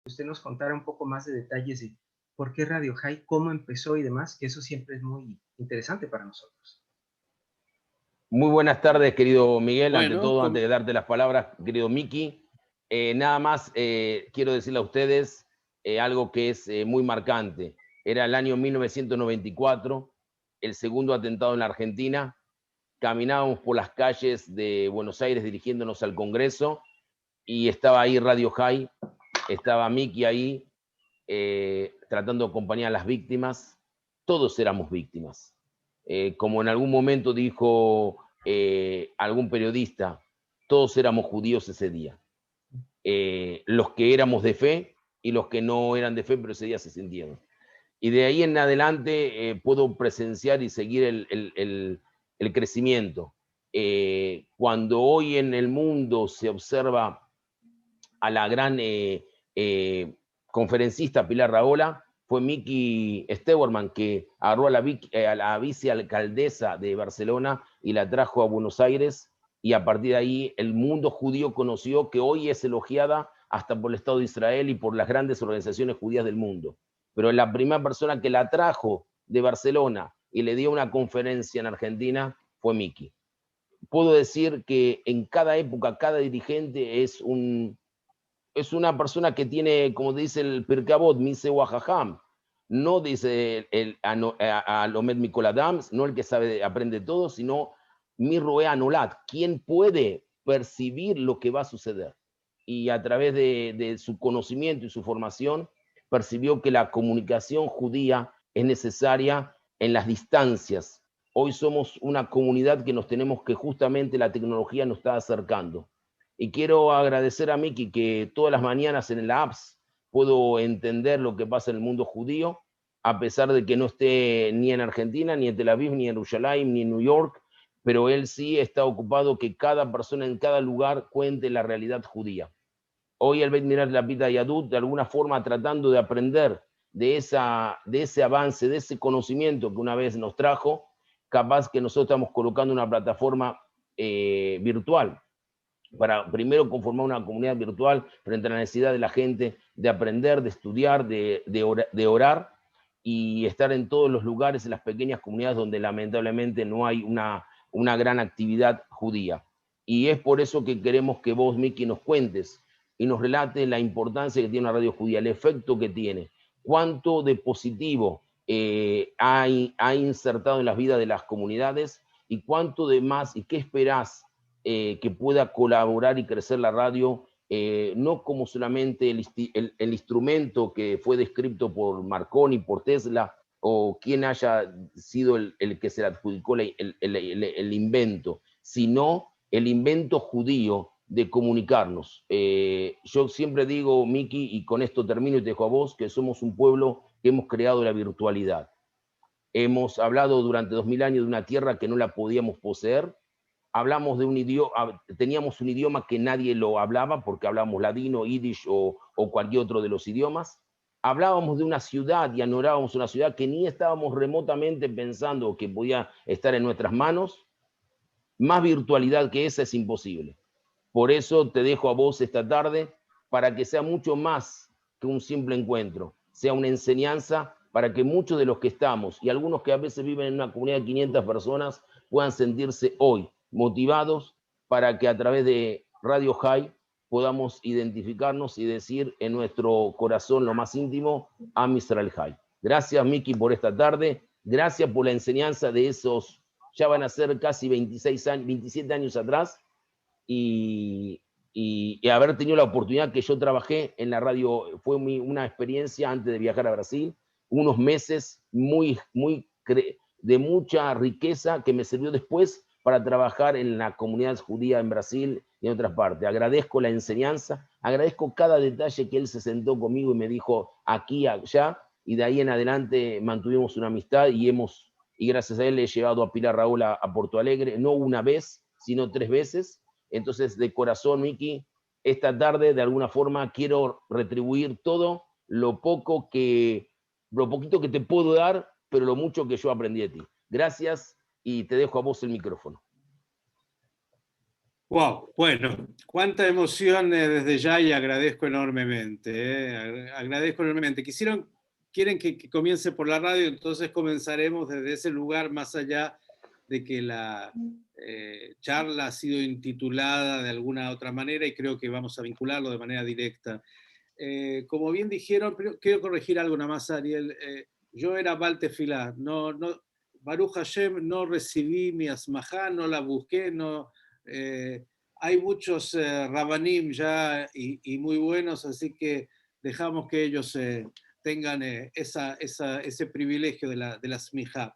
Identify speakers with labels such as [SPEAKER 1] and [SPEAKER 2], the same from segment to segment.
[SPEAKER 1] usted nos contara un poco más de detalles de por qué Radio High, cómo empezó y demás, que eso siempre es muy interesante para nosotros.
[SPEAKER 2] Muy buenas tardes, querido Miguel. Ante
[SPEAKER 3] Bueno,
[SPEAKER 2] todo, antes de darte las palabras, querido Miki, nada más quiero decirle a ustedes algo que es muy marcante. Era el año 1994, el segundo atentado en la Argentina. Caminábamos por las calles de Buenos Aires dirigiéndonos al Congreso y estaba ahí Radio High, estaba Miki ahí tratando de acompañar a las víctimas. Todos éramos víctimas. Como en algún momento dijo algún periodista, todos éramos judíos ese día. Los que éramos de fe y los que no eran de fe, pero ese día se sintieron. Y de ahí en adelante puedo presenciar y seguir el crecimiento. Cuando hoy en el mundo se observa a la gran conferencista Pilar Rahola, fue Miki Stewerman que agarró a la vicealcaldesa de Barcelona y la trajo a Buenos Aires, y a partir de ahí el mundo judío conoció que hoy es elogiada hasta por el Estado de Israel y por las grandes organizaciones judías del mundo. Pero la primera persona que la trajo de Barcelona y le dio una conferencia en Argentina fue Miki. Puedo decir que en cada época, cada dirigente es una persona que tiene, como dice el Pirkei Avot, Mise Wahaham. No dice a Lomed Mikol Adam, no el que sabe, aprende todo, sino Mi Roe Anolat, quien puede percibir lo que va a suceder. Y a través de su conocimiento y su formación, percibió que la comunicación judía es necesaria en las distancias. Hoy somos una comunidad que nos tenemos que justamente la tecnología nos está acercando. Y quiero agradecer a Miki que todas las mañanas en la apps puedo entender lo que pasa en el mundo judío, a pesar de que no esté ni en Argentina, ni en Tel Aviv, ni en Jerusalén, ni en New York, pero él sí está ocupado que cada persona en cada lugar cuente la realidad judía. Hoy el Beit Midrash Lapid Yadut, de alguna forma tratando de aprender de ese avance, de ese conocimiento que una vez nos trajo, capaz que nosotros estamos colocando una plataforma virtual, para primero conformar una comunidad virtual frente a la necesidad de la gente de aprender, de estudiar, de orar y estar en todos los lugares, en las pequeñas comunidades donde lamentablemente no hay una gran actividad judía. Y es por eso que queremos que vos, Miki, nos cuentes y nos relate la importancia que tiene una radio judía, el efecto que tiene, cuánto de positivo ha insertado en las vidas de las comunidades y cuánto de más y qué esperás que pueda colaborar y crecer la radio, no como solamente el instrumento que fue descrito por Marconi, por Tesla, o quien haya sido el que se le adjudicó el invento, sino el invento judío de comunicarnos. Yo siempre digo, Miki, y con esto termino y te dejo a vos, que somos un pueblo que hemos creado la virtualidad. Hemos hablado durante 2000 años de una tierra que no la podíamos poseer. Hablamos de un idioma, teníamos un idioma que nadie lo hablaba porque hablábamos ladino, yiddish o cualquier otro de los idiomas. Hablábamos de una ciudad y añorábamos una ciudad que ni estábamos remotamente pensando que podía estar en nuestras manos. Más virtualidad que esa es imposible. Por eso te dejo a vos esta tarde para que sea mucho más que un simple encuentro, sea una enseñanza para que muchos de los que estamos y algunos que a veces viven en una comunidad de 500 personas puedan sentirse hoy motivados para que a través de Radio High podamos identificarnos y decir en nuestro corazón lo más íntimo, Am Israel High. Gracias, Miki, por esta tarde. Gracias por la enseñanza de esos, ya van a ser casi 26 años, 27 años atrás, y haber tenido la oportunidad que yo trabajé en la radio, fue una experiencia antes de viajar a Brasil, unos meses de mucha riqueza que me sirvió después para trabajar en la comunidad judía en Brasil y en otras partes. Agradezco la enseñanza, agradezco cada detalle que él se sentó conmigo y me dijo aquí, allá, y de ahí en adelante mantuvimos una amistad y gracias a él he llevado a Pilar Raúl a Porto Alegre, no una vez, sino 3 veces. Entonces, de corazón, Miki, esta tarde de alguna forma quiero retribuir todo lo poquito que te puedo dar, pero lo mucho que yo aprendí de ti. Gracias y te dejo a vos el micrófono.
[SPEAKER 3] Wow, bueno, cuánta emoción desde ya y agradezco enormemente. Agradezco enormemente. Quieren que comience por la radio, entonces comenzaremos desde ese lugar, más allá de que la charla ha sido intitulada de alguna otra manera y creo que vamos a vincularlo de manera directa. Como bien dijeron, pero quiero corregir algo nada más, Ariel. Yo era Baal Tefilá, Baruch Hashem, no recibí mi asmajá, no la busqué, no. Hay muchos rabanim ya y muy buenos, así que dejamos que ellos tengan ese privilegio de la smijá.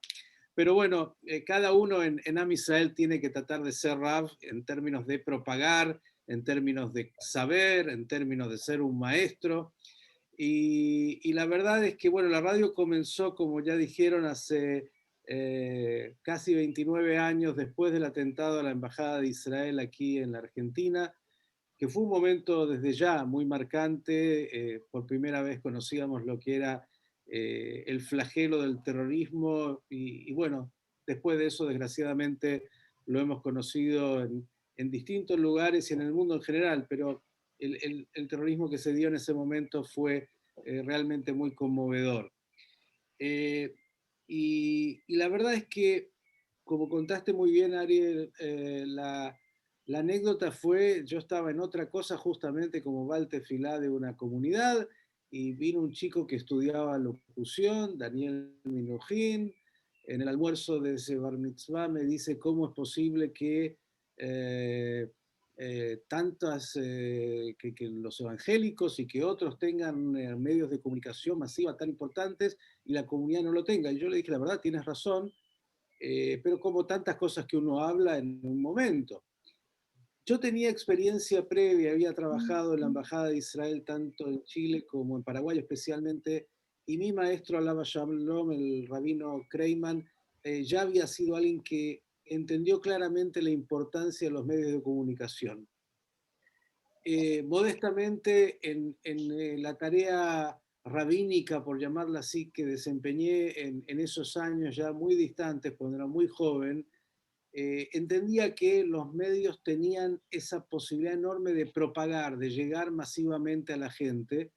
[SPEAKER 3] Pero bueno, cada uno en Am Israel tiene que tratar de ser Rav en términos de propagar, en términos de saber, en términos de ser un maestro. Y la verdad es que, bueno, la radio comenzó, como ya dijeron, hace casi 29 años después del atentado a la Embajada de Israel aquí en la Argentina, que fue un momento desde ya muy marcante. Por primera vez conocíamos lo que era el flagelo del terrorismo y bueno, después de eso, desgraciadamente, lo hemos conocido en distintos lugares y en el mundo en general, pero el terrorismo que se dio en ese momento fue realmente muy conmovedor. Y la verdad es que, como contaste muy bien, Ariel, la anécdota fue, yo estaba en otra cosa justamente como Baal Tefilá de una comunidad y vino un chico que estudiaba locución, Daniel Minujín, en el almuerzo de ese bar mitzvah me dice cómo es posible que que los evangélicos y que otros tengan medios de comunicación masiva tan importantes y la comunidad no lo tenga. Y yo le dije, la verdad, tienes razón, pero como tantas cosas que uno habla en un momento. Yo tenía experiencia previa, había trabajado en la Embajada de Israel tanto en Chile como en Paraguay especialmente, y mi maestro Alaba Shalom, el rabino Kreiman, ya había sido alguien que entendió claramente la importancia de los medios de comunicación. Modestamente, en la tarea rabínica, por llamarla así, que desempeñé en esos años ya muy distantes, cuando era muy joven, entendía que los medios tenían esa posibilidad enorme de propagar, de llegar masivamente a la gente.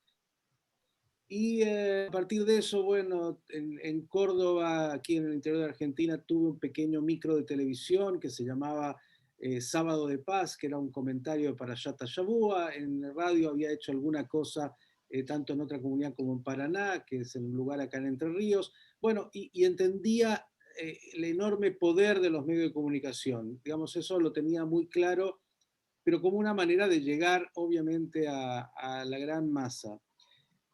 [SPEAKER 3] Y a partir de eso, bueno, en Córdoba, aquí en el interior de Argentina, tuve un pequeño micro de televisión que se llamaba Sábado de Paz, que era un comentario para Yata Shabua. En el radio había hecho alguna cosa, tanto en otra comunidad como en Paraná, que es en un lugar acá en Entre Ríos. Bueno, y entendía el enorme poder de los medios de comunicación. Digamos, eso lo tenía muy claro, pero como una manera de llegar, obviamente, a la gran masa.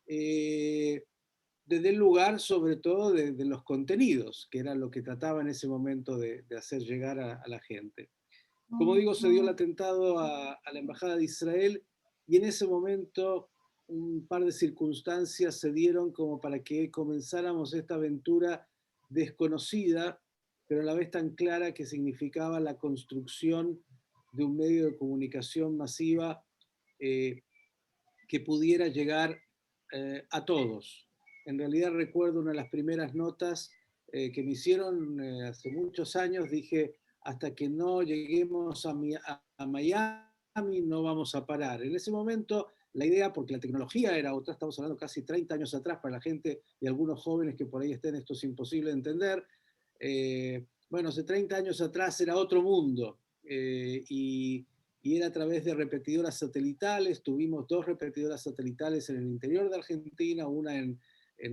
[SPEAKER 3] Desde el lugar, sobre todo, de los contenidos, que era lo que trataba en ese momento de hacer llegar a la gente. Como digo, se dio el atentado a la Embajada de Israel y en ese momento un par de circunstancias se dieron como para que comenzáramos esta aventura desconocida, pero a la vez tan clara, que significaba la construcción de un medio de comunicación masiva que pudiera llegar a todos. En realidad recuerdo una de las primeras notas que me hicieron hace muchos años, dije, hasta que no lleguemos a Miami no vamos a parar. En ese momento la idea, porque la tecnología era otra, estamos hablando casi 30 años atrás para la gente y algunos jóvenes que por ahí estén, esto es imposible de entender. Bueno, hace 30 años atrás era otro mundo y era a través de repetidoras satelitales. Tuvimos 2 repetidoras satelitales en el interior de Argentina, una en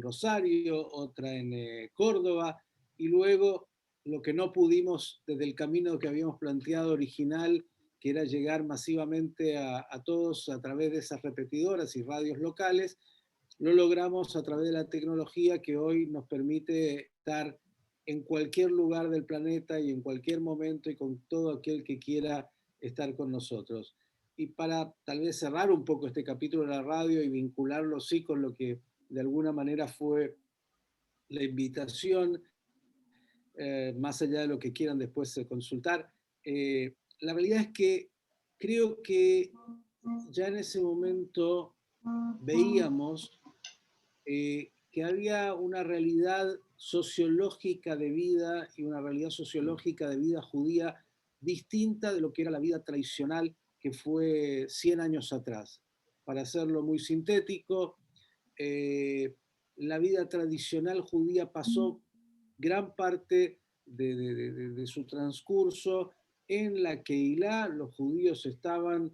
[SPEAKER 3] Rosario, otra en Córdoba, y luego lo que no pudimos desde el camino que habíamos planteado original, que era llegar masivamente a todos a través de esas repetidoras y radios locales, lo logramos a través de la tecnología que hoy nos permite estar en cualquier lugar del planeta y en cualquier momento y con todo aquel que quiera estar con nosotros. Y para tal vez cerrar un poco este capítulo de la radio y vincularlo sí con lo que de alguna manera fue la invitación, más allá de lo que quieran después consultar, la realidad es que creo que ya en ese momento veíamos que había una realidad sociológica de vida y una realidad sociológica de vida judía distinta de lo que era la vida tradicional que fue 100 años atrás. Para hacerlo muy sintético, la vida tradicional judía pasó gran parte de su transcurso en la Keilah. Los judíos estaban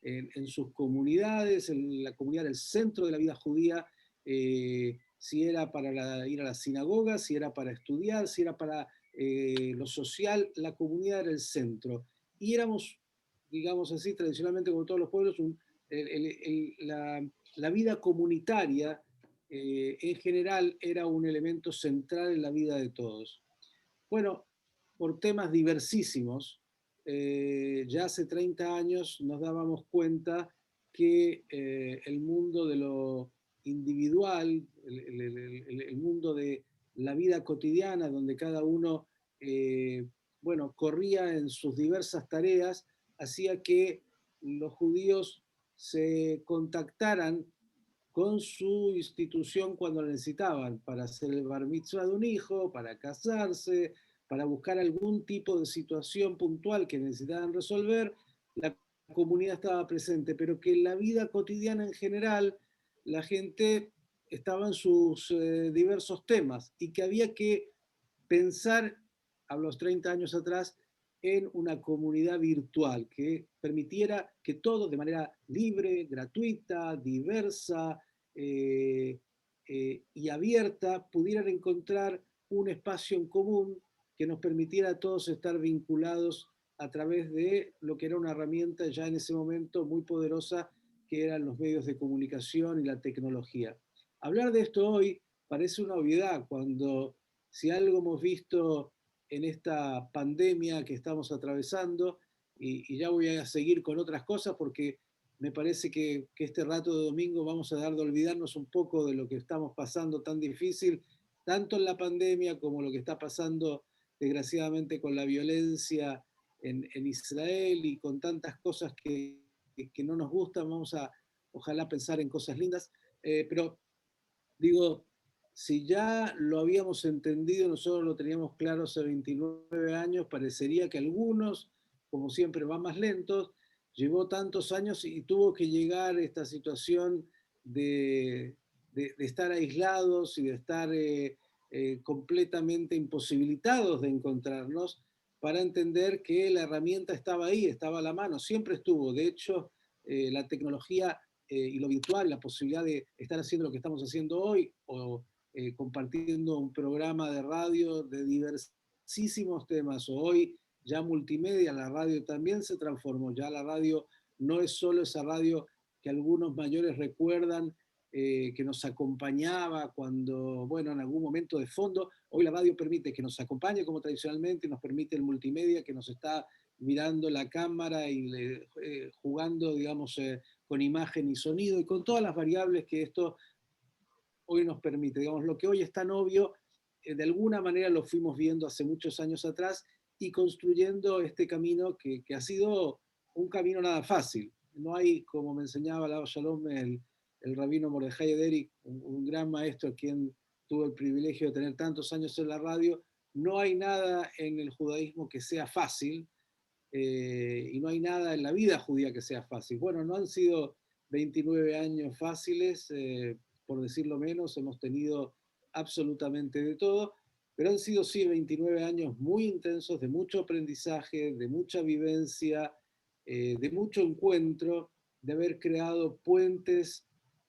[SPEAKER 3] en sus comunidades, la comunidad era el centro de la vida judía, si era para ir a la sinagoga, si era para estudiar, si era para lo social, la comunidad era el centro. Y éramos, digamos así, tradicionalmente como todos los pueblos, la vida comunitaria en general era un elemento central en la vida de todos. Bueno, por temas diversísimos, ya hace 30 años nos dábamos cuenta que el mundo de lo individual, el mundo de la vida cotidiana, donde cada uno, bueno, corría en sus diversas tareas, hacía que los judíos se contactaran con su institución cuando la necesitaban, para hacer el bar mitzvah de un hijo, para casarse, para buscar algún tipo de situación puntual que necesitaban resolver. La comunidad estaba presente, pero que en la vida cotidiana en general la gente estaba en sus diversos temas y que había que pensar a los 30 años atrás en una comunidad virtual que permitiera que todos de manera libre, gratuita, diversa y abierta pudieran encontrar un espacio en común que nos permitiera a todos estar vinculados a través de lo que era una herramienta ya en ese momento muy poderosa, que eran los medios de comunicación y la tecnología. Hablar de esto hoy parece una obviedad cuando, si algo hemos visto en esta pandemia que estamos atravesando, y ya voy a seguir con otras cosas porque me parece que este rato de domingo vamos a dar de olvidarnos un poco de lo que estamos pasando tan difícil, tanto en la pandemia como lo que está pasando desgraciadamente con la violencia en Israel y con tantas cosas que no nos gustan. Vamos a, ojalá, pensar en cosas lindas, pero digo, si ya lo habíamos entendido, nosotros lo teníamos claro hace 29 años, parecería que algunos, como siempre, van más lentos. Llevó tantos años y tuvo que llegar esta situación de estar aislados y de estar completamente imposibilitados de encontrarnos para entender que la herramienta estaba ahí, estaba a la mano, siempre estuvo. De hecho, la tecnología y lo virtual, la posibilidad de estar haciendo lo que estamos haciendo hoy o compartiendo un programa de radio de diversísimos temas, o hoy ya multimedia, la radio también se transformó, ya la radio no es solo esa radio que algunos mayores recuerdan, que nos acompañaba cuando, bueno, en algún momento de fondo. Hoy la radio permite que nos acompañe como tradicionalmente, nos permite el multimedia que nos está mirando la cámara y jugando, digamos, con imagen y sonido y con todas las variables que esto hoy nos permite. Digamos, lo que hoy es tan obvio, de alguna manera lo fuimos viendo hace muchos años atrás y construyendo este camino que ha sido un camino nada fácil. No hay, como me enseñaba Lau Shalom, el rabino Mordejai Ederi, un gran maestro a quien tuve el privilegio de tener tantos años en la radio, no hay nada en el judaísmo que sea fácil, y no hay nada en la vida judía que sea fácil. Bueno, no han sido 29 años fáciles, por decirlo menos, hemos tenido absolutamente de todo, pero han sido sí 29 años muy intensos, de mucho aprendizaje, de mucha vivencia, de mucho encuentro, de haber creado puentes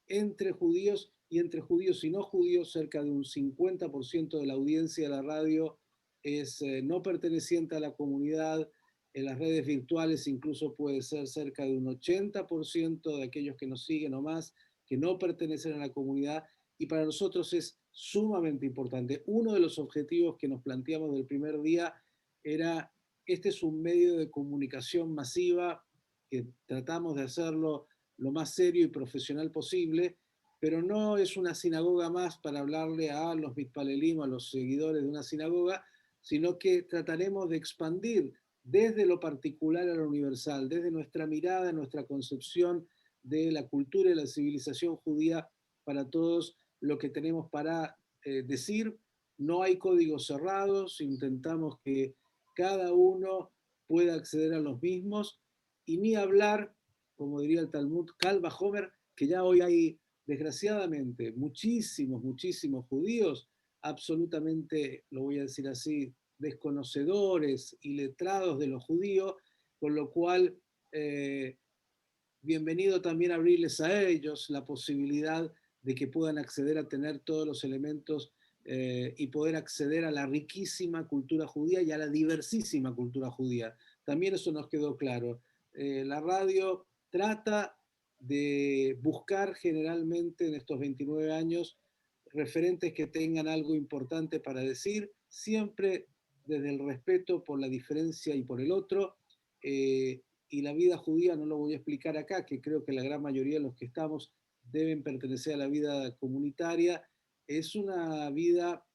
[SPEAKER 3] entre judíos y entre judíos y no judíos. Cerca de un 50% de la audiencia de la radio es no perteneciente a la comunidad. En las redes virtuales incluso puede ser cerca de un 80% de aquellos que nos siguen o más que no pertenecen a la comunidad, y para nosotros es sumamente importante. Uno de los objetivos que nos planteamos del primer día era, este es un medio de comunicación masiva, que tratamos de hacerlo lo más serio y profesional posible, pero no es una sinagoga más para hablarle a los mitpalelim, a los seguidores de una sinagoga, sino que trataremos de expandir desde lo particular a lo universal, desde nuestra mirada, nuestra concepción de la cultura y la civilización judía para todos, lo que tenemos para decir. No hay códigos cerrados, intentamos que cada uno pueda acceder a los mismos, y ni hablar, como diría el Talmud, Kal Vajomer, que ya hoy hay, desgraciadamente, muchísimos judíos, absolutamente, lo voy a decir así, desconocedores, iletrados de lo judío, con lo cual, bienvenido también abrirles a ellos la posibilidad de que puedan acceder a tener todos los elementos y poder acceder a la riquísima cultura judía y a la diversísima cultura judía. También eso nos quedó claro. La radio trata de buscar generalmente en estos 29 años referentes que tengan algo importante para decir, siempre desde el respeto por la diferencia y por el otro. Y la vida judía, no lo voy a explicar acá, que creo que la gran mayoría de los que estamos deben pertenecer a la vida comunitaria, es una vida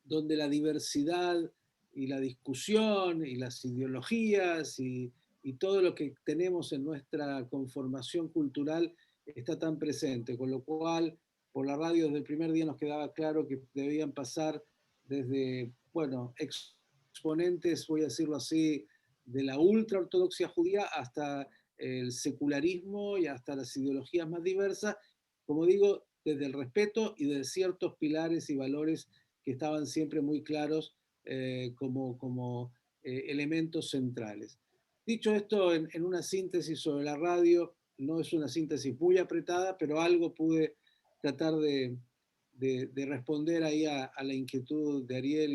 [SPEAKER 3] donde la diversidad y la discusión y las ideologías y todo lo que tenemos en nuestra conformación cultural está tan presente, con lo cual por la radio desde el primer día nos quedaba claro que debían pasar desde, bueno, exponentes, voy a decirlo así, de la ultraortodoxia judía hasta el secularismo y hasta las ideologías más diversas, como digo, desde el respeto y de ciertos pilares y valores que estaban siempre muy claros como elementos centrales. Dicho esto, en una síntesis sobre la radio, no es una síntesis muy apretada, pero algo pude tratar de responder ahí a la inquietud de Ariel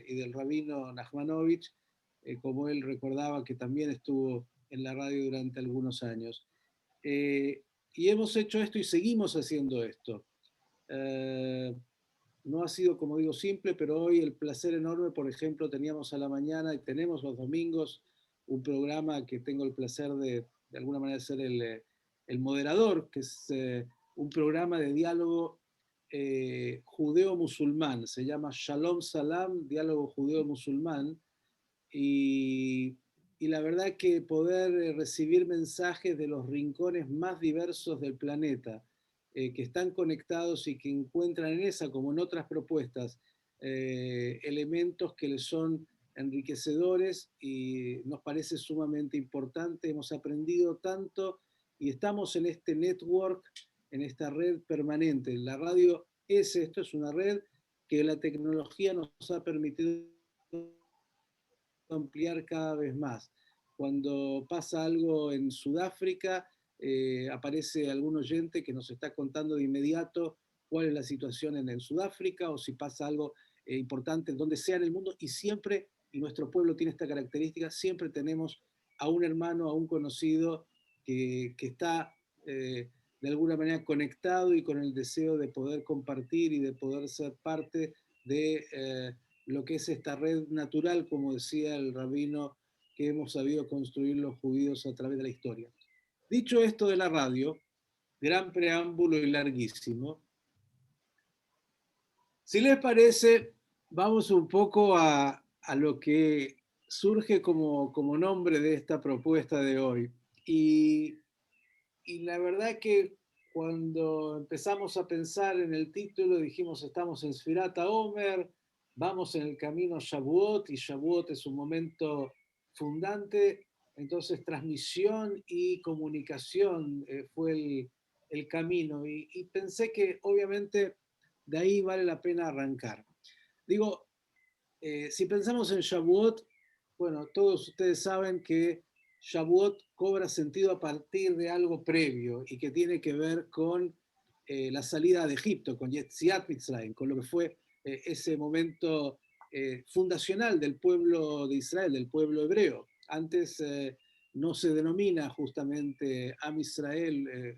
[SPEAKER 3] y del rabino Nachmanovich, como él recordaba que también estuvo en la radio durante algunos años. Y hemos hecho esto y seguimos haciendo esto. No ha sido, como digo, simple, pero hoy el placer enorme, por ejemplo, teníamos a la mañana y tenemos los domingos un programa que tengo el placer de alguna manera ser el moderador, que es un programa de diálogo judeo-musulmán, se llama Shalom Salam, diálogo judeo-musulmán, y, y la verdad que poder recibir mensajes de los rincones más diversos del planeta, que están conectados y que encuentran en esa, como en otras propuestas, elementos que les son enriquecedores y nos parece sumamente importante. Hemos aprendido tanto y estamos en este network, en esta red permanente. La radio es esto, es una red que la tecnología nos ha permitido ampliar cada vez más. Cuando pasa algo en Sudáfrica, aparece algún oyente que nos está contando de inmediato cuál es la situación en Sudáfrica o si pasa algo importante donde sea en el mundo, y siempre, y nuestro pueblo tiene esta característica, siempre tenemos a un hermano, a un conocido que está de alguna manera conectado y con el deseo de poder compartir y de poder ser parte de lo que es esta red natural, como decía el rabino, que hemos sabido construir los judíos a través de la historia. Dicho esto de la radio, gran preámbulo y larguísimo, si les parece, vamos un poco a lo que surge como nombre de esta propuesta de hoy. Y la verdad que cuando empezamos a pensar en el título, dijimos, estamos en Sfirat HaOmer, vamos en el camino Shavuot, y Shavuot es un momento fundante, entonces transmisión y comunicación fue el camino. Y pensé que obviamente de ahí vale la pena arrancar. Digo, si pensamos en Shavuot, bueno, todos ustedes saben que Shavuot cobra sentido a partir de algo previo y que tiene que ver con la salida de Egipto, con Yetziat Mitzrayim, con lo que fue ese momento fundacional del pueblo de Israel, del pueblo hebreo. Antes no se denomina justamente Am Israel,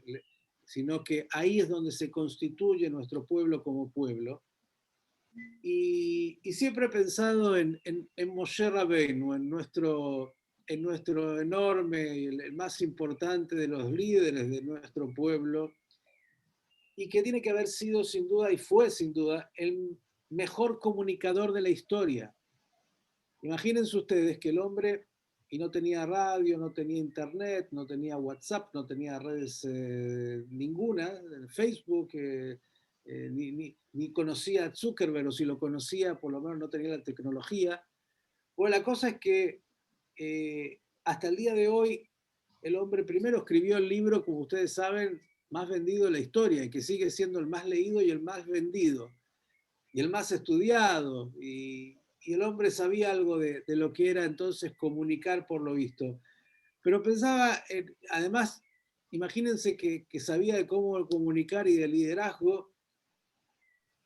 [SPEAKER 3] sino que ahí es donde se constituye nuestro pueblo como pueblo. Y siempre he pensado en Moshe Rabbeinu, en nuestro enorme, el más importante de los líderes de nuestro pueblo, y que tiene que haber sido sin duda, y fue sin duda, el mejor comunicador de la historia. Imagínense ustedes que el hombre, y no tenía radio, no tenía internet, no tenía WhatsApp, no tenía redes ninguna, Facebook, ni conocía a Zuckerberg, o si lo conocía, por lo menos no tenía la tecnología. Bueno, la cosa es que hasta el día de hoy, el hombre primero escribió el libro, como ustedes saben, más vendido de la historia y que sigue siendo el más leído y el más vendido y el más estudiado. Y el hombre sabía algo de lo que era entonces comunicar por lo visto. Pero pensaba, además, imagínense que sabía de cómo comunicar y de liderazgo,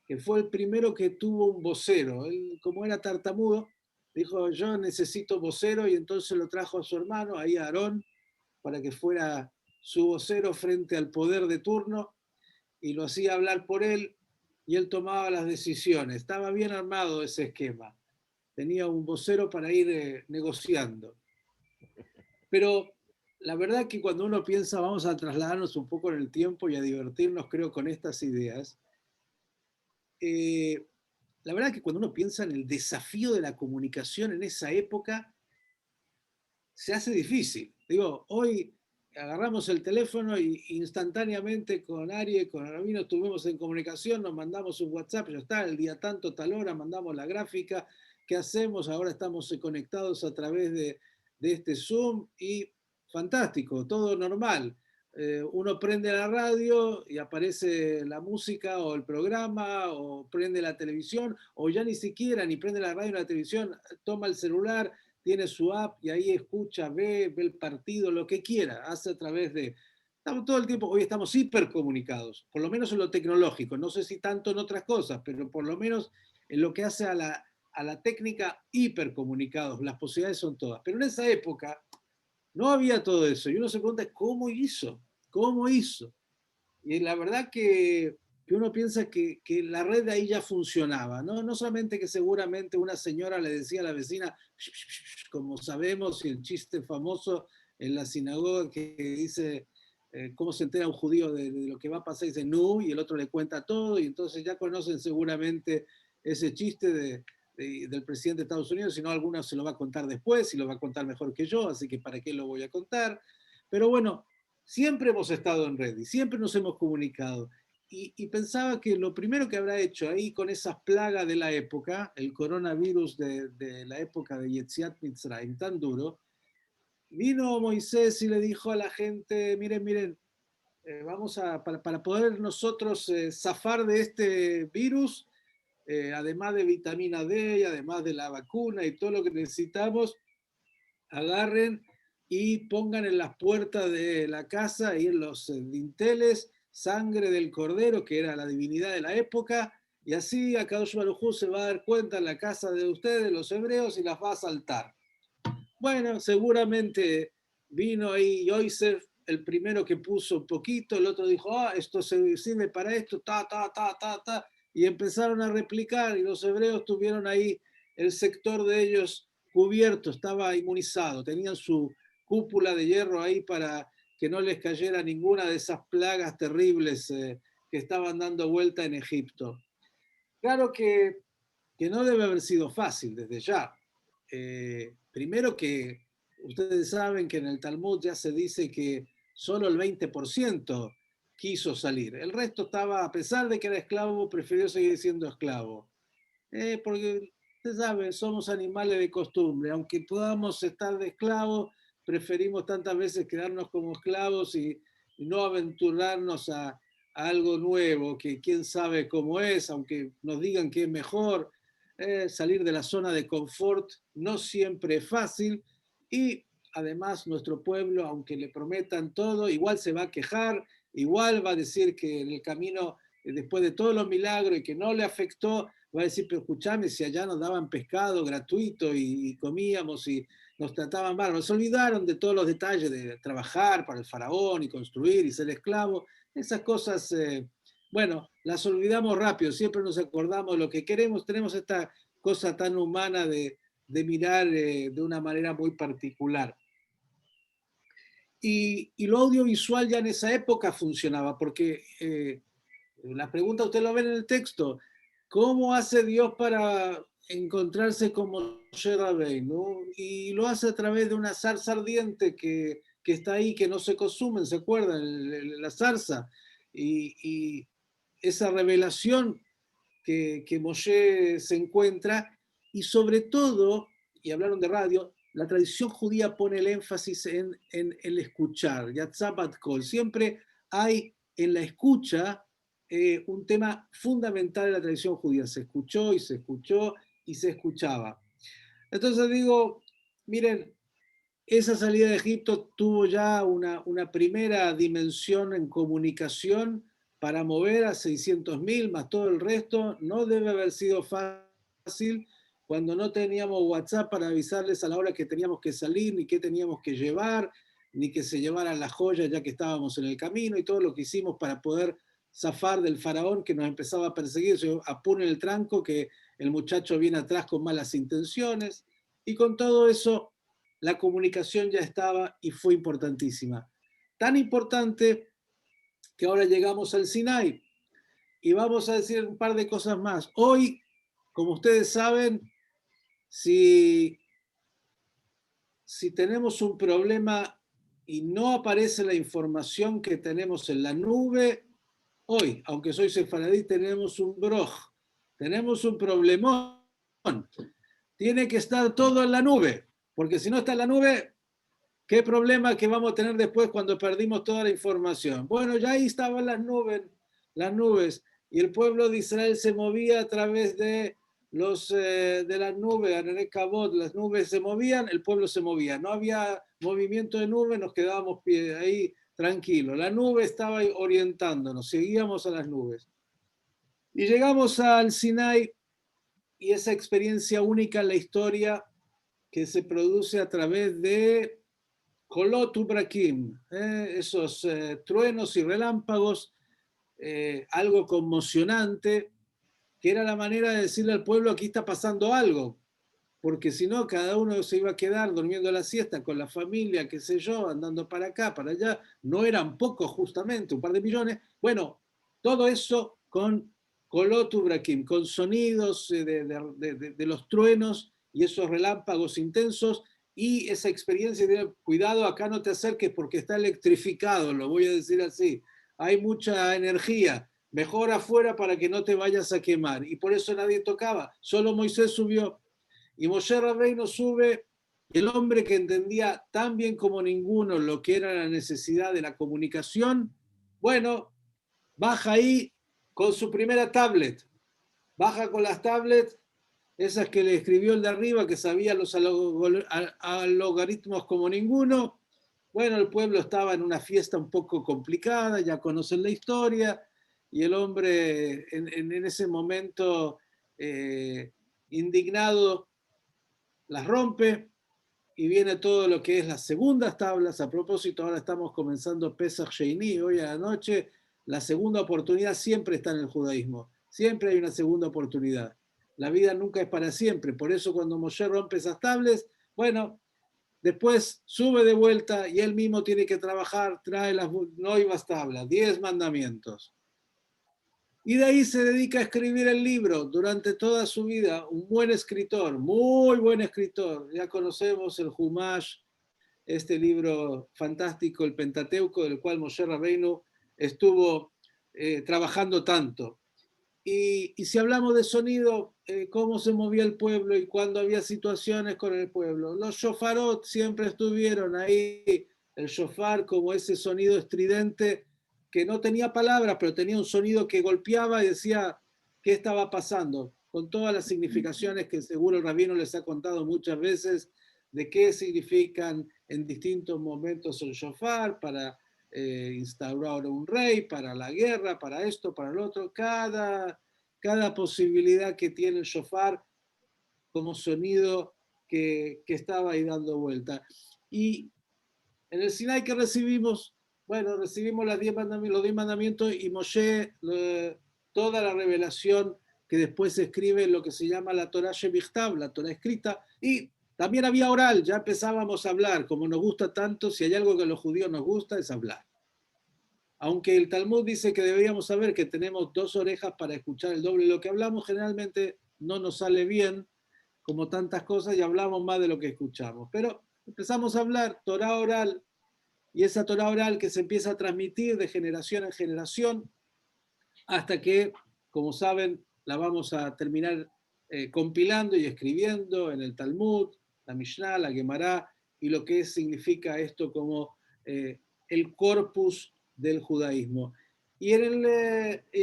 [SPEAKER 3] que fue el primero que tuvo un vocero. Él, como era tartamudo, dijo, yo necesito vocero, y entonces lo trajo a su hermano, ahí a Aarón, para que fuera su vocero frente al poder de turno, y lo hacía hablar por él, y él tomaba las decisiones. Estaba bien armado ese esquema. Tenía un vocero para ir negociando. Pero la verdad que cuando uno piensa, vamos a trasladarnos un poco en el tiempo y a divertirnos, creo, con estas ideas, la verdad que cuando uno piensa en el desafío de la comunicación en esa época, se hace difícil. Digo, hoy agarramos el teléfono y instantáneamente con Ari y con Rabino estuvimos en comunicación, nos mandamos un WhatsApp, ya está, el día tanto, tal hora, mandamos la gráfica, ¿qué hacemos? Ahora estamos conectados a través de este Zoom y fantástico, todo normal. Uno prende la radio y aparece la música o el programa, o prende la televisión, o ya ni siquiera ni prende la radio ni la televisión, toma el celular, tiene su app y ahí escucha, ve el partido, lo que quiera, hace a través de... Estamos todo el tiempo, hoy estamos hipercomunicados, por lo menos en lo tecnológico, no sé si tanto en otras cosas, pero por lo menos en lo que hace a la técnica, hipercomunicados, las posibilidades son todas. Pero en esa época no había todo eso, y uno se pregunta, ¿cómo hizo? ¿Cómo hizo? Y la verdad que uno piensa que la red de ahí ya funcionaba, ¿no? No solamente que seguramente una señora le decía a la vecina, como sabemos, y el chiste famoso en la sinagoga que dice, ¿cómo se entera un judío de lo que va a pasar? Y dice, no, y el otro le cuenta todo, y entonces ya conocen seguramente ese chiste del presidente de Estados Unidos, si no, alguno se lo va a contar después, y lo va a contar mejor que yo, así que ¿para qué lo voy a contar? Pero bueno, siempre hemos estado en red y siempre nos hemos comunicado. Y pensaba que lo primero que habrá hecho ahí con esas plagas de la época, el coronavirus de la época de Yetziat Mitzrayim tan duro, vino Moisés y le dijo a la gente, miren, miren, vamos para poder nosotros zafar de este virus, además de vitamina D y además de la vacuna y todo lo que necesitamos, agarren y pongan en las puertas de la casa y en los dinteles sangre del cordero, que era la divinidad de la época, y así Akadosh Baruj Hu se va a dar cuenta en la casa de ustedes, los hebreos, y las va a saltar. Bueno, seguramente vino ahí Yosef, el primero que puso un poquito, el otro dijo, esto se sirve para esto, y empezaron a replicar, y los hebreos tuvieron ahí el sector de ellos cubierto, estaba inmunizado, tenían su cúpula de hierro ahí para que no les cayera ninguna de esas plagas terribles que estaban dando vuelta en Egipto. Claro que no debe haber sido fácil desde ya. Primero que ustedes saben que en el Talmud ya se dice que solo el 20% quiso salir. El resto estaba, a pesar de que era esclavo, prefirió seguir siendo esclavo. Porque ustedes saben, somos animales de costumbre. Aunque podamos estar de esclavos, preferimos tantas veces quedarnos como esclavos y no aventurarnos a algo nuevo, que quién sabe cómo es, aunque nos digan que es mejor. Salir de la zona de confort no siempre es fácil, y además nuestro pueblo, aunque le prometan todo, igual se va a quejar, igual va a decir que en el camino, después de todos los milagros y que no le afectó, va a decir, pero escuchame, si allá nos daban pescado gratuito y comíamos y nos trataban mal, nos olvidaron de todos los detalles de trabajar para el faraón y construir y ser esclavo, esas cosas, bueno, las olvidamos rápido, siempre nos acordamos de lo que queremos, tenemos esta cosa tan humana de mirar de una manera muy particular. Y lo audiovisual ya en esa época funcionaba, porque la pregunta usted lo ve en el texto, ¿cómo hace Dios para encontrarse con Moshe Rabbeinu? Y lo hace a través de una zarza ardiente que está ahí, que no se consume, ¿se acuerdan? La zarza. Y esa revelación que Moshe se encuentra, y sobre todo, y hablaron de radio, la tradición judía pone el énfasis en el escuchar, Yatzabat Kol. Siempre hay en la escucha un tema fundamental en la tradición judía. Se escuchó y se escuchó y se escuchaba. Entonces digo, miren, esa salida de Egipto tuvo ya una primera dimensión en comunicación para mover a 600.000 más todo el resto. No debe haber sido fácil cuando no teníamos WhatsApp para avisarles a la hora que teníamos que salir, ni qué teníamos que llevar, ni que se llevaran las joyas ya que estábamos en el camino, y todo lo que hicimos para poder zafar del faraón que nos empezaba a perseguir. Apuren el tranco que el muchacho viene atrás con malas intenciones. Y con todo eso la comunicación ya estaba y fue importantísima. Tan importante que ahora llegamos al Sinai y vamos a decir un par de cosas más. Hoy, como ustedes saben, si tenemos un problema y no aparece la información que tenemos en la nube, hoy, aunque soy sefaradí, tenemos un broj, tenemos un problemón. Tiene que estar todo en la nube, porque si no está en la nube, ¿qué problema que vamos a tener después cuando perdimos toda la información? Bueno, ya ahí estaban las nubes, y el pueblo de Israel se movía a través de las nubes, las nubes se movían, el pueblo se movía. No había movimiento de nube, nos quedábamos ahí tranquilos. La nube estaba orientándonos, seguíamos a las nubes. Y llegamos al Sinai, y esa experiencia única en la historia que se produce a través de Kolot Ubrakim, esos truenos y relámpagos, algo conmocionante, que era la manera de decirle al pueblo: aquí está pasando algo, porque si no, cada uno se iba a quedar durmiendo la siesta con la familia, qué sé yo, andando para acá, para allá. No eran pocos, justamente, un par de millones. Bueno, todo eso con Kolot Ubrakim, con sonidos de los truenos y esos relámpagos intensos, y esa experiencia de cuidado, acá no te acerques porque está electrificado, lo voy a decir así. Hay mucha energía, mejor afuera para que no te vayas a quemar. Y por eso nadie tocaba, solo Moisés subió. Y Moshe Rabbeinu sube, el hombre que entendía tan bien como ninguno lo que era la necesidad de la comunicación. Bueno, baja ahí con su primera tablet, baja con las tablets, esas que le escribió el de arriba, que sabía los logaritmos como ninguno. Bueno, el pueblo estaba en una fiesta un poco complicada, ya conocen la historia, y el hombre en ese momento, indignado, las rompe, y viene todo lo que es las segundas tablas. A propósito, ahora estamos comenzando Pesach Sheini, hoy a la noche. La segunda oportunidad siempre está en el judaísmo, siempre hay una segunda oportunidad. La vida nunca es para siempre, por eso cuando Moshe rompe esas tablas, bueno, después sube de vuelta y él mismo tiene que trabajar, trae las nuevas tablas, 10 mandamientos. Y de ahí se dedica a escribir el libro durante toda su vida. Un buen escritor, muy buen escritor. Ya conocemos el Humash, este libro fantástico, el Pentateuco, del cual Moshe Rabbeinu estuvo trabajando tanto. Y si hablamos de sonido, cómo se movía el pueblo y cuando había situaciones con el pueblo. Los shofarot siempre estuvieron ahí, el shofar como ese sonido estridente que no tenía palabras, pero tenía un sonido que golpeaba y decía qué estaba pasando, con todas las significaciones que seguro el rabino les ha contado muchas veces de qué significan en distintos momentos el shofar para instaurar un rey, para la guerra, para esto, para lo otro. Cada posibilidad que tiene el shofar como sonido que estaba ahí dando vuelta. Y en el Sinai que recibimos, bueno, recibimos los 10 mandamientos, y Moshe, toda la revelación que después se escribe en lo que se llama la Torah Shebichtav, la Torah escrita, y también había oral, ya empezábamos a hablar, como nos gusta tanto. Si hay algo que a los judíos nos gusta es hablar. Aunque el Talmud dice que deberíamos saber que tenemos 2 orejas para escuchar el doble de lo que hablamos, generalmente no nos sale bien, como tantas cosas, y hablamos más de lo que escuchamos. Pero empezamos a hablar Torah oral, y esa Torah oral que se empieza a transmitir de generación en generación, hasta que, como saben, la vamos a terminar compilando y escribiendo en el Talmud, la Mishnah, la Gemara, y lo que significa esto como el corpus del judaísmo. Y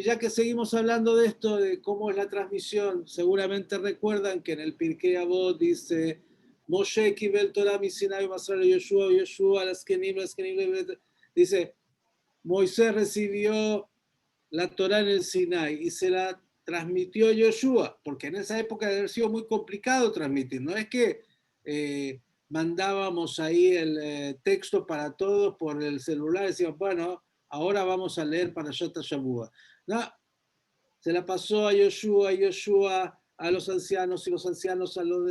[SPEAKER 3] ya que seguimos hablando de esto, de cómo es la transmisión, seguramente recuerdan que en el Pirkei Avot dice Moshe kibel Torah misinai masrar Yoshua, Yoshua las kenim, dice Moisés recibió la Torah en el Sinai y se la transmitió a Yoshua, porque en esa época debe haber sido muy complicado transmitir, no es que mandábamos ahí el texto para todos por el celular y decíamos, bueno, ahora vamos a leer para Parashat Shavua. No, se la pasó a Yoshua a los ancianos y los ancianos a los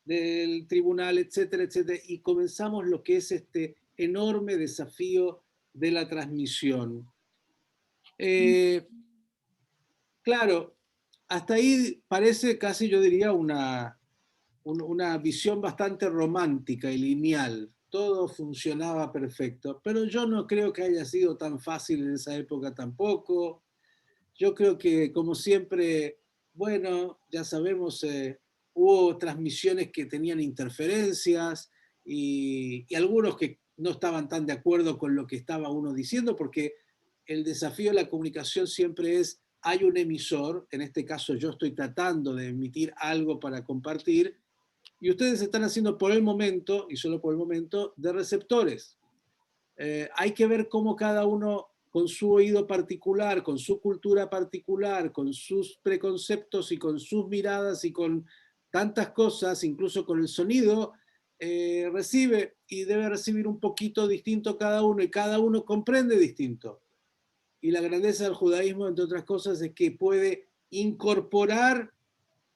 [SPEAKER 3] del tribunal, etcétera, etcétera, y comenzamos lo que es este enorme desafío de la transmisión. Claro, hasta ahí parece casi, yo diría, una visión bastante romántica y lineal. Todo funcionaba perfecto, pero yo no creo que haya sido tan fácil en esa época tampoco. Yo creo que, como siempre, bueno, ya sabemos, hubo transmisiones que tenían interferencias y algunos que no estaban tan de acuerdo con lo que estaba uno diciendo, porque el desafío de la comunicación siempre es, hay un emisor, en este caso yo estoy tratando de emitir algo para compartir, y ustedes están haciendo por el momento, y solo por el momento, de receptores. Hay que ver cómo cada uno, con su oído particular, con su cultura particular, con sus preconceptos y con sus miradas y con tantas cosas, incluso con el sonido, recibe y debe recibir un poquito distinto cada uno y cada uno comprende distinto. Y la grandeza del judaísmo, entre otras cosas, es que puede incorporar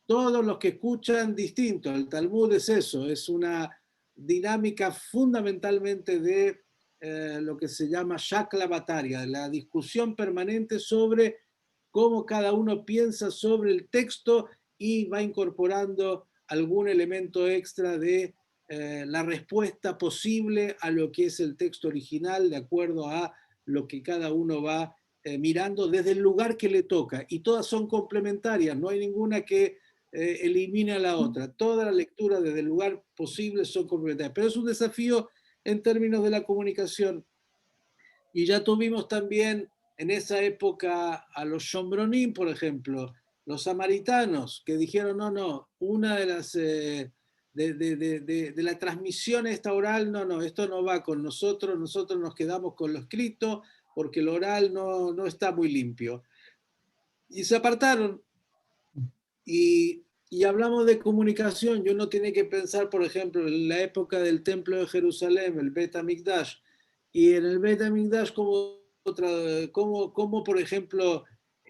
[SPEAKER 3] todos los que escuchan distinto. El Talmud es eso, es una dinámica fundamentalmente de lo que se llama shakla bataria, la discusión permanente sobre cómo cada uno piensa sobre el texto y va incorporando algún elemento extra de la respuesta posible a lo que es el texto original, de acuerdo a lo que cada uno va mirando desde el lugar que le toca. Y todas son complementarias, no hay ninguna que elimina a la otra. Toda la lectura desde el lugar posible son complementarias. Pero es un desafío en términos de la comunicación. Y ya tuvimos también en esa época a los Shombronim, por ejemplo, los samaritanos, que dijeron, no, una de las... de la transmisión esta oral, no, esto no va con nosotros nos quedamos con lo escrito, porque el oral no está muy limpio. Y se apartaron. Y hablamos de comunicación, y uno tiene que pensar, por ejemplo, en la época del Templo de Jerusalén, el Bet HaMikdash, y en el Bet HaMikdash, cómo, por ejemplo,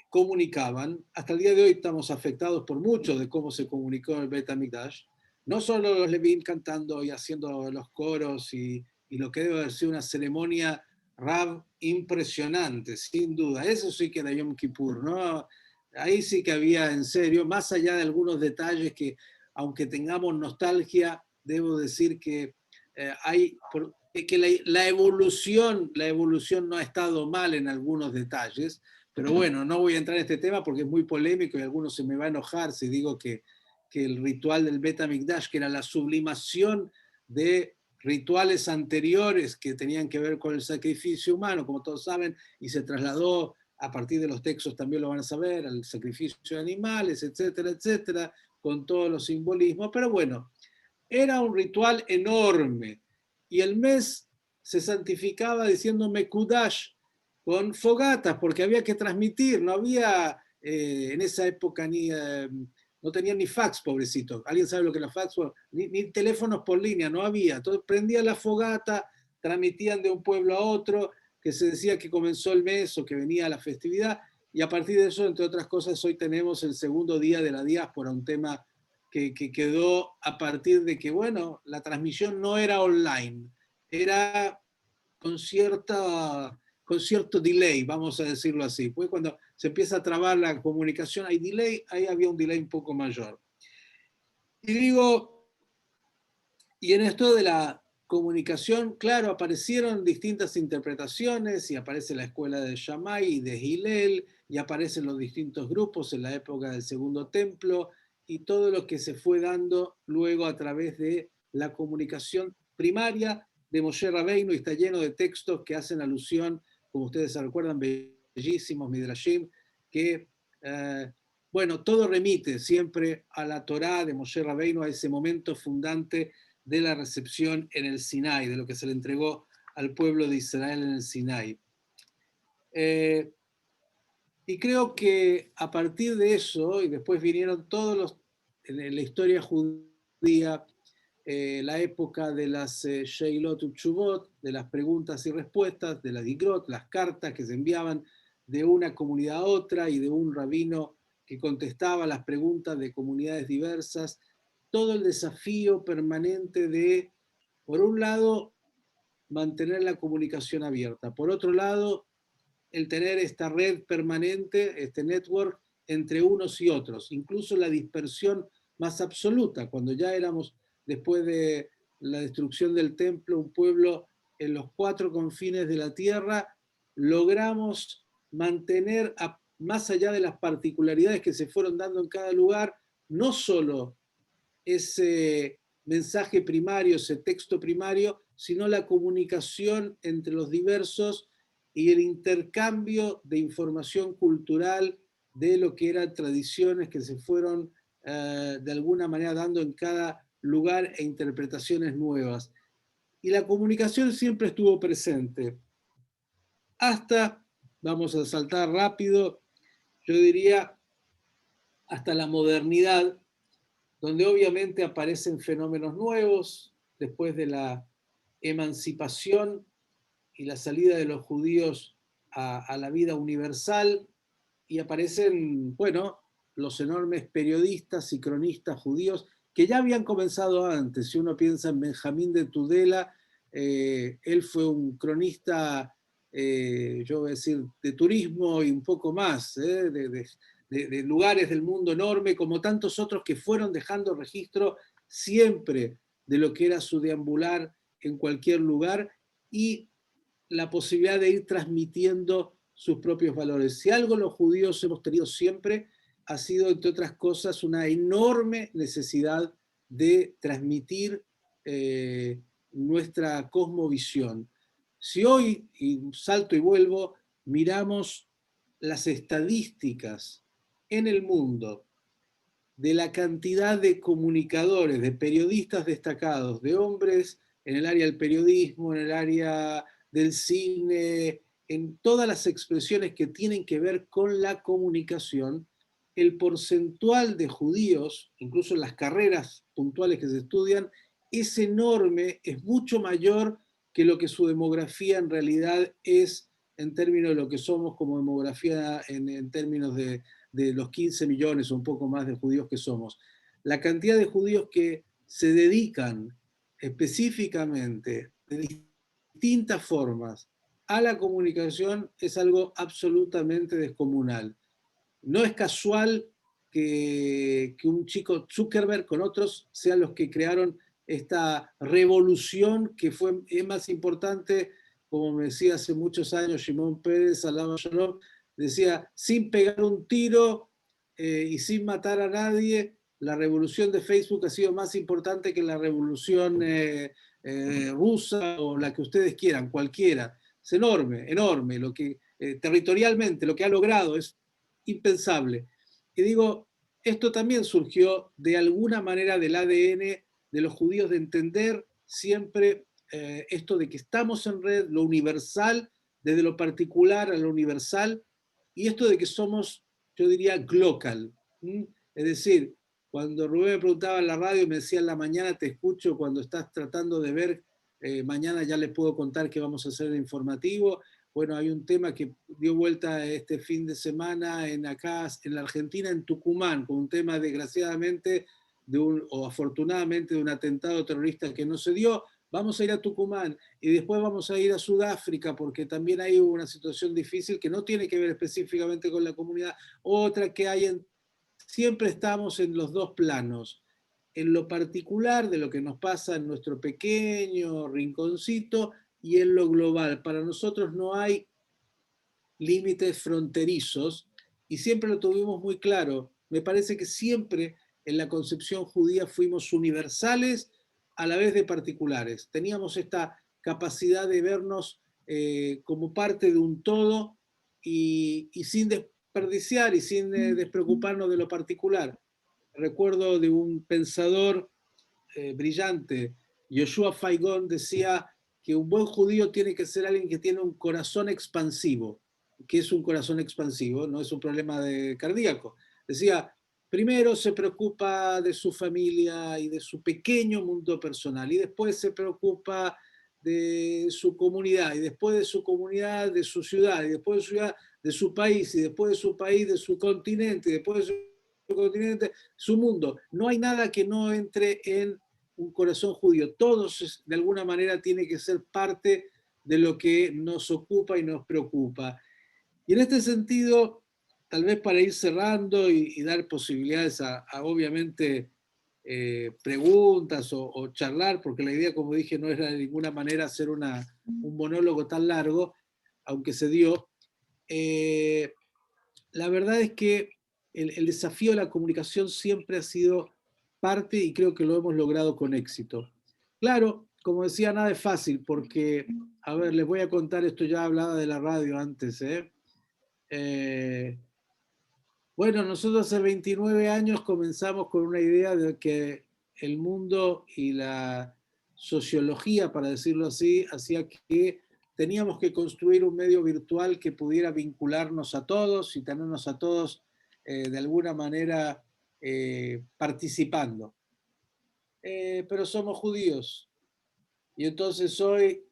[SPEAKER 3] comunicaban. Hasta el día de hoy estamos afectados por mucho de cómo se comunicó en el Bet HaMikdash. No solo los Levim cantando y haciendo los coros y lo que debe haber sido una ceremonia Rav impresionante, sin duda. Eso sí que era Yom Kippur, ¿no? Ahí sí que había, en serio, más allá de algunos detalles que, aunque tengamos nostalgia, debo decir que que la evolución no ha estado mal en algunos detalles, pero bueno, no voy a entrar en este tema porque es muy polémico y algunos se me va a enojar si digo que el ritual del Bet HaMikdash, que era la sublimación de rituales anteriores que tenían que ver con el sacrificio humano, como todos saben, y se trasladó a partir de los textos, también lo van a saber, al sacrificio de animales, etcétera, etcétera, con todos los simbolismos. Pero bueno, era un ritual enorme. Y el mes se santificaba diciendo Mekudash, con fogatas, porque había que transmitir, no había en esa época no tenían ni fax, pobrecito. ¿Alguien sabe lo que era fax? Ni teléfonos por línea, no había. Entonces prendía la fogata, transmitían de un pueblo a otro, que se decía que comenzó el mes o que venía la festividad, y a partir de eso, entre otras cosas, hoy tenemos el segundo día de la diáspora, un tema que quedó a partir de que, bueno, la transmisión no era online, era con cierto delay, vamos a decirlo así. Pues cuando se empieza a trabar la comunicación hay delay, ahí había un delay un poco mayor. Y digo, y en esto de la comunicación, claro, aparecieron distintas interpretaciones y aparece la escuela de Shammai y de Hillel y aparecen los distintos grupos en la época del Segundo Templo y todo lo que se fue dando luego a través de la comunicación primaria de Moshe Rabbeinu, y está lleno de textos que hacen alusión, como ustedes se recuerdan, bellísimos midrashim, que, bueno, todo remite siempre a la Torá de Moshe Rabbeinu, a ese momento fundante de la recepción en el Sinai, de lo que se le entregó al pueblo de Israel en el Sinai. Y creo que a partir de eso, y después vinieron todos los, en la historia judía, la época de las Sheilot Utshuvot, de las preguntas y respuestas, de las Digrot, las cartas que se enviaban de una comunidad a otra y de un rabino que contestaba las preguntas de comunidades diversas, todo el desafío permanente de, por un lado, mantener la comunicación abierta, por otro lado, el tener esta red permanente, este network entre unos y otros, incluso la dispersión más absoluta, cuando ya éramos, después de la destrucción del templo, un pueblo en los 4 confines de la tierra, logramos mantener, más allá de las particularidades que se fueron dando en cada lugar, no solo ese mensaje primario, ese texto primario, sino la comunicación entre los diversos y el intercambio de información cultural de lo que eran tradiciones que se fueron de alguna manera dando en cada lugar e interpretaciones nuevas. Y la comunicación siempre estuvo presente. Hasta, vamos a saltar rápido, yo diría, hasta la modernidad, donde obviamente aparecen fenómenos nuevos después de la emancipación y la salida de los judíos a la vida universal, y aparecen, bueno, los enormes periodistas y cronistas judíos que ya habían comenzado antes. Si uno piensa en Benjamín de Tudela, él fue un cronista, yo voy a decir, de turismo y un poco más, de lugares del mundo enorme, como tantos otros que fueron dejando registro siempre de lo que era su deambular en cualquier lugar y la posibilidad de ir transmitiendo sus propios valores. Si algo los judíos hemos tenido siempre, ha sido, entre otras cosas, una enorme necesidad de transmitir nuestra cosmovisión. Si hoy, y salto y vuelvo, miramos las estadísticas en el mundo de la cantidad de comunicadores, de periodistas destacados, de hombres en el área del periodismo, en el área del cine, en todas las expresiones que tienen que ver con la comunicación, el porcentual de judíos, incluso en las carreras puntuales que se estudian, es enorme, es mucho mayor que lo que su demografía en realidad es en términos de lo que somos como demografía en términos de los 15 millones o un poco más de judíos que somos. La cantidad de judíos que se dedican específicamente de distintas formas a la comunicación es algo absolutamente descomunal. No es casual que un chico Zuckerberg con otros sean los que crearon esta revolución que es más importante, como me decía hace muchos años Shimon Peres, Alaba Shalom, decía, sin pegar un tiro y sin matar a nadie, la revolución de Facebook ha sido más importante que la revolución rusa o la que ustedes quieran, cualquiera. Es enorme, enorme. Lo que, territorialmente, lo que ha logrado es impensable. Y digo, esto también surgió de alguna manera del ADN de los judíos de entender siempre esto de que estamos en red, lo universal, desde lo particular a lo universal, y esto de que somos, yo diría, glocal. Es decir, cuando Rubén me preguntaba en la radio, me decía en la mañana te escucho cuando estás tratando de ver, mañana ya les puedo contar qué vamos a hacer en informativo. Bueno, hay un tema que dio vuelta este fin de semana acá en la Argentina, en Tucumán, con un tema desgraciadamente o afortunadamente de un atentado terrorista que no se dio. Vamos a ir a Tucumán y después vamos a ir a Sudáfrica porque también hay una situación difícil que no tiene que ver específicamente con la comunidad, otra que hay siempre estamos en los dos planos, en lo particular de lo que nos pasa en nuestro pequeño rinconcito y en lo global. Para nosotros no hay límites fronterizos y siempre lo tuvimos muy claro. Me parece que siempre en la concepción judía fuimos universales a la vez de particulares. Teníamos esta capacidad de vernos como parte de un todo y sin desperdiciar y sin despreocuparnos de lo particular. Recuerdo de un pensador brillante, Yoshua Faigón, decía que un buen judío tiene que ser alguien que tiene un corazón expansivo. ¿Qué es un corazón expansivo? No es un problema de cardíaco. Decía, primero se preocupa de su familia y de su pequeño mundo personal, y después se preocupa de su comunidad, y después de su comunidad, de su ciudad, y después de su ciudad, de su país, y después de su país, de su continente, y después de su continente, su mundo. No hay nada que no entre en un corazón judío. Todos, de alguna manera, tiene que ser parte de lo que nos ocupa y nos preocupa. Y en este sentido, tal vez para ir cerrando y dar posibilidades a obviamente, preguntas o charlar, porque la idea, como dije, no era de ninguna manera hacer un monólogo tan largo, aunque se dio. La verdad es que el desafío de la comunicación siempre ha sido parte y creo que lo hemos logrado con éxito. Claro, como decía, nada es fácil porque, a ver, les voy a contar, esto ya hablaba de la radio antes, ¿eh? Bueno, nosotros hace 29 años comenzamos con una idea de que el mundo y la sociología, para decirlo así, hacía que teníamos que construir un medio virtual que pudiera vincularnos a todos y tenernos a todos de alguna manera participando. Pero somos judíos y entonces hoy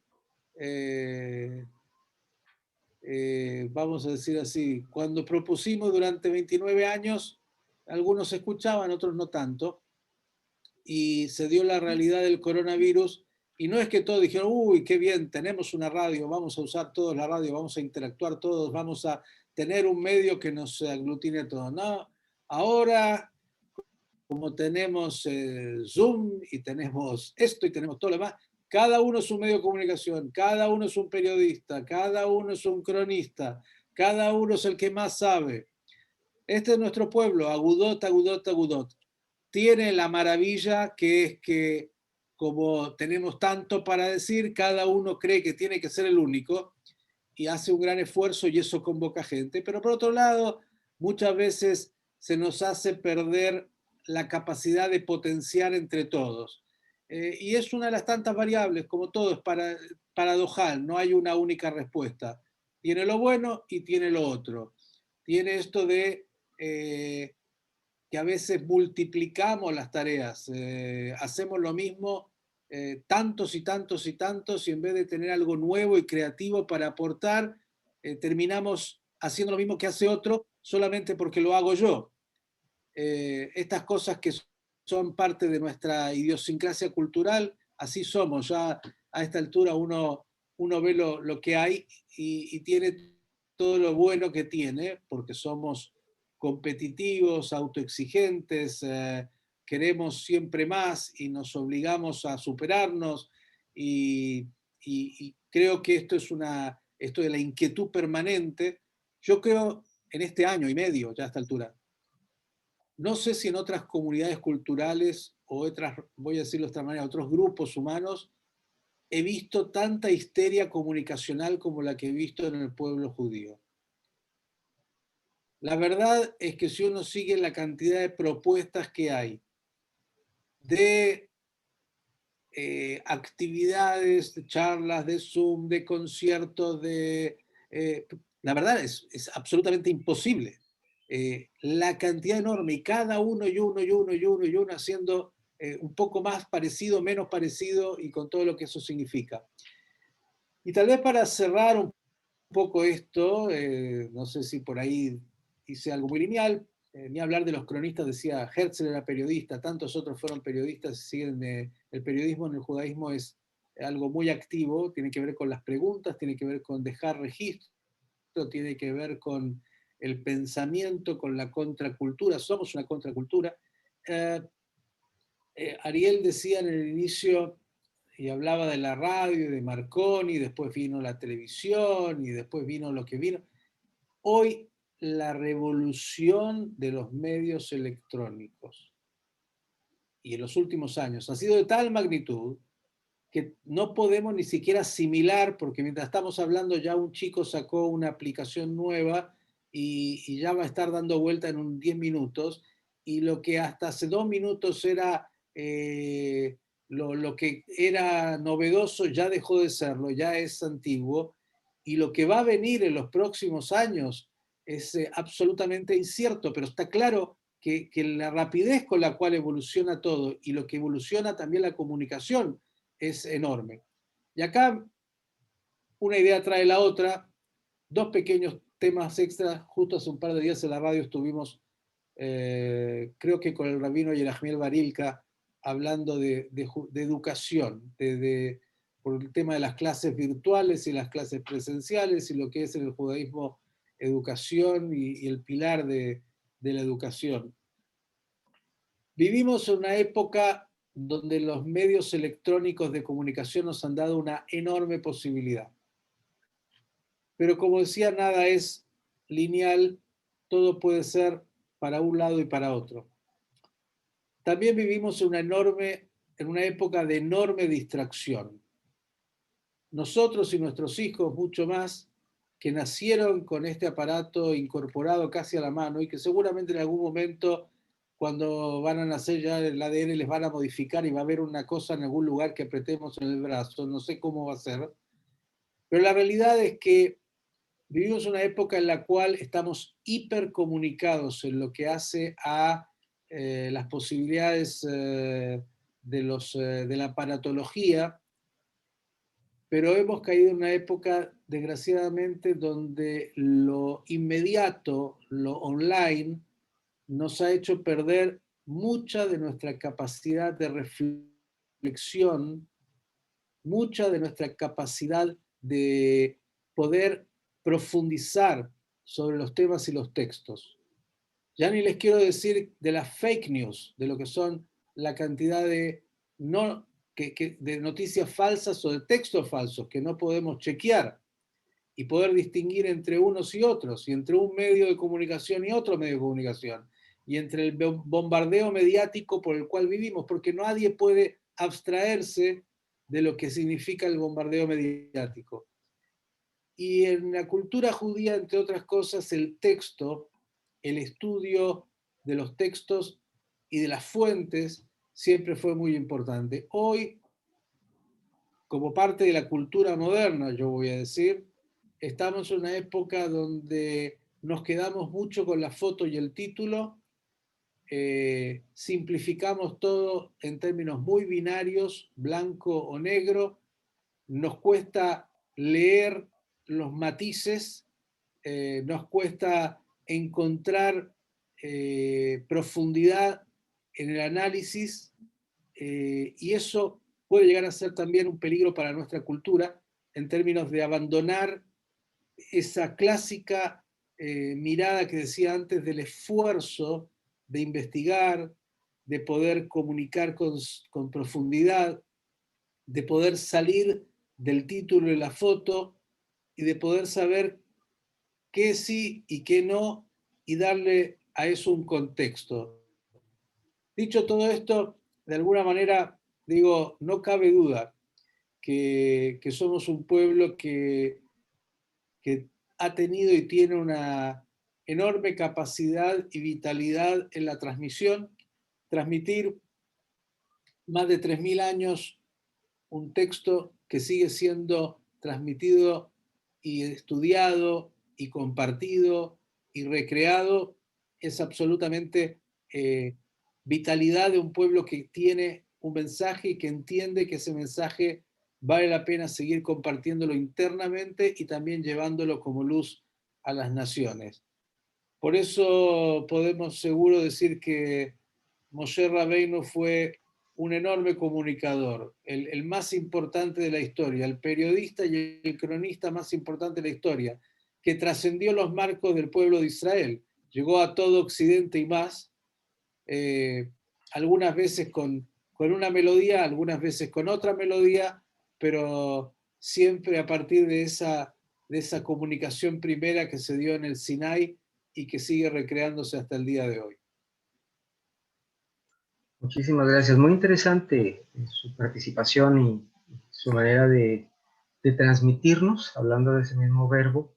[SPEAKER 3] vamos a decir así, cuando propusimos durante 29 años, algunos escuchaban, otros no tanto, y se dio la realidad del coronavirus, y no es que todos dijeron, uy, qué bien, tenemos una radio, vamos a usar todos la radio, vamos a interactuar todos, vamos a tener un medio que nos aglutine a todos. No, ahora, como tenemos Zoom y tenemos esto y tenemos todo lo demás, cada uno es un medio de comunicación, cada uno es un periodista, cada uno es un cronista, cada uno es el que más sabe. Este es nuestro pueblo, Agudot, Agudot, Agudot. Tiene la maravilla que es que, como tenemos tanto para decir, cada uno cree que tiene que ser el único y hace un gran esfuerzo y eso convoca gente. Pero por otro lado, muchas veces se nos hace perder la capacidad de potenciar entre todos. Y es una de las tantas variables, como todo, es paradojal, no hay una única respuesta. Tiene lo bueno y tiene lo otro. Tiene esto de que a veces multiplicamos las tareas, hacemos lo mismo tantos y tantos y tantos, y en vez de tener algo nuevo y creativo para aportar, terminamos haciendo lo mismo que hace otro solamente porque lo hago yo. Estas cosas que son parte de nuestra idiosincrasia cultural, así somos. Ya a esta altura uno ve lo que hay y tiene todo lo bueno que tiene, porque somos competitivos, autoexigentes, queremos siempre más y nos obligamos a superarnos y creo que esto de la inquietud permanente, yo creo en este año y medio, ya a esta altura, no sé si en otras comunidades culturales o otras, voy a decirlo de esta manera, otros grupos humanos, he visto tanta histeria comunicacional como la que he visto en el pueblo judío. La verdad es que si uno sigue la cantidad de propuestas que hay, de actividades, de charlas, de Zoom, de conciertos, la verdad es absolutamente imposible. La cantidad enorme y cada uno y uno y uno y uno y uno haciendo un poco más parecido, menos parecido y con todo lo que eso significa. Y tal vez para cerrar un poco esto, no sé si por ahí hice algo muy lineal, ni hablar de los cronistas, decía Herzl era periodista, tantos otros fueron periodistas, siguen, el periodismo en el judaísmo es algo muy activo, tiene que ver con las preguntas, tiene que ver con dejar registro, tiene que ver con el pensamiento, con la contracultura, somos una contracultura. Ariel decía en el inicio, y hablaba de la radio, de Marconi, después vino la televisión, y después vino lo que vino. Hoy la revolución de los medios electrónicos y en los últimos años ha sido de tal magnitud que no podemos ni siquiera asimilar, porque mientras estamos hablando ya un chico sacó una aplicación nueva y ya va a estar dando vuelta en 10 minutos, y lo que hasta hace 2 minutos era lo que era novedoso ya dejó de serlo, ya es antiguo, y lo que va a venir en los próximos años es absolutamente incierto, pero está claro que la rapidez con la cual evoluciona todo y lo que evoluciona también la comunicación es enorme. Y acá una idea trae la otra, dos pequeños temas extras. Justo hace un par de días en la radio estuvimos, creo que con el rabino Yerahmiel Barilka, hablando de educación, por el tema de las clases virtuales y las clases presenciales y lo que es en el judaísmo educación y el pilar de la educación. Vivimos en una época donde los medios electrónicos de comunicación nos han dado una enorme posibilidad. Pero como decía, nada es lineal, todo puede ser para un lado y para otro. También vivimos en una época de enorme distracción. Nosotros y nuestros hijos, mucho más, que nacieron con este aparato incorporado casi a la mano y que seguramente en algún momento, cuando van a nacer, ya el ADN les van a modificar y va a haber una cosa en algún lugar que apretemos en el brazo, no sé cómo va a ser, pero la realidad es que vivimos una época en la cual estamos hipercomunicados en lo que hace a las posibilidades de la aparatología, pero hemos caído en una época, desgraciadamente, donde lo inmediato, lo online, nos ha hecho perder mucha de nuestra capacidad de reflexión, mucha de nuestra capacidad de poder profundizar sobre los temas y los textos. Ya ni les quiero decir de las fake news, de lo que son la cantidad de, de noticias falsas o de textos falsos que no podemos chequear y poder distinguir entre unos y otros, y entre un medio de comunicación y otro medio de comunicación, y entre el bombardeo mediático por el cual vivimos, porque nadie puede abstraerse de lo que significa el bombardeo mediático. Y en la cultura judía, entre otras cosas, el texto, el estudio de los textos y de las fuentes siempre fue muy importante. Hoy, como parte de la cultura moderna, yo voy a decir, estamos en una época donde nos quedamos mucho con la foto y el título, simplificamos todo en términos muy binarios, blanco o negro, nos cuesta leer los matices, nos cuesta encontrar profundidad en el análisis, y eso puede llegar a ser también un peligro para nuestra cultura en términos de abandonar esa clásica mirada que decía antes del esfuerzo de investigar, de poder comunicar con profundidad, de poder salir del título y la foto y de poder saber qué sí y qué no y darle a eso un contexto. Dicho todo esto, de alguna manera, digo, no cabe duda que somos un pueblo que ha tenido y tiene una enorme capacidad y vitalidad en la transmisión. Transmitir más de 3000 años un texto que sigue siendo transmitido y estudiado y compartido y recreado es absolutamente vitalidad de un pueblo que tiene un mensaje y que entiende que ese mensaje vale la pena seguir compartiéndolo internamente y también llevándolo como luz a las naciones. Por eso podemos seguro decir que Moshe Rabbeinu fue un enorme comunicador, el más importante de la historia, el periodista y el cronista más importante de la historia, que trascendió los marcos del pueblo de Israel, llegó a todo Occidente y más, algunas veces con una melodía, algunas veces con otra melodía, pero siempre a partir de esa comunicación primera que se dio en el Sinai y que sigue recreándose hasta el día de hoy.
[SPEAKER 1] Muchísimas gracias. Muy interesante su participación y su manera de transmitirnos, hablando de ese mismo verbo,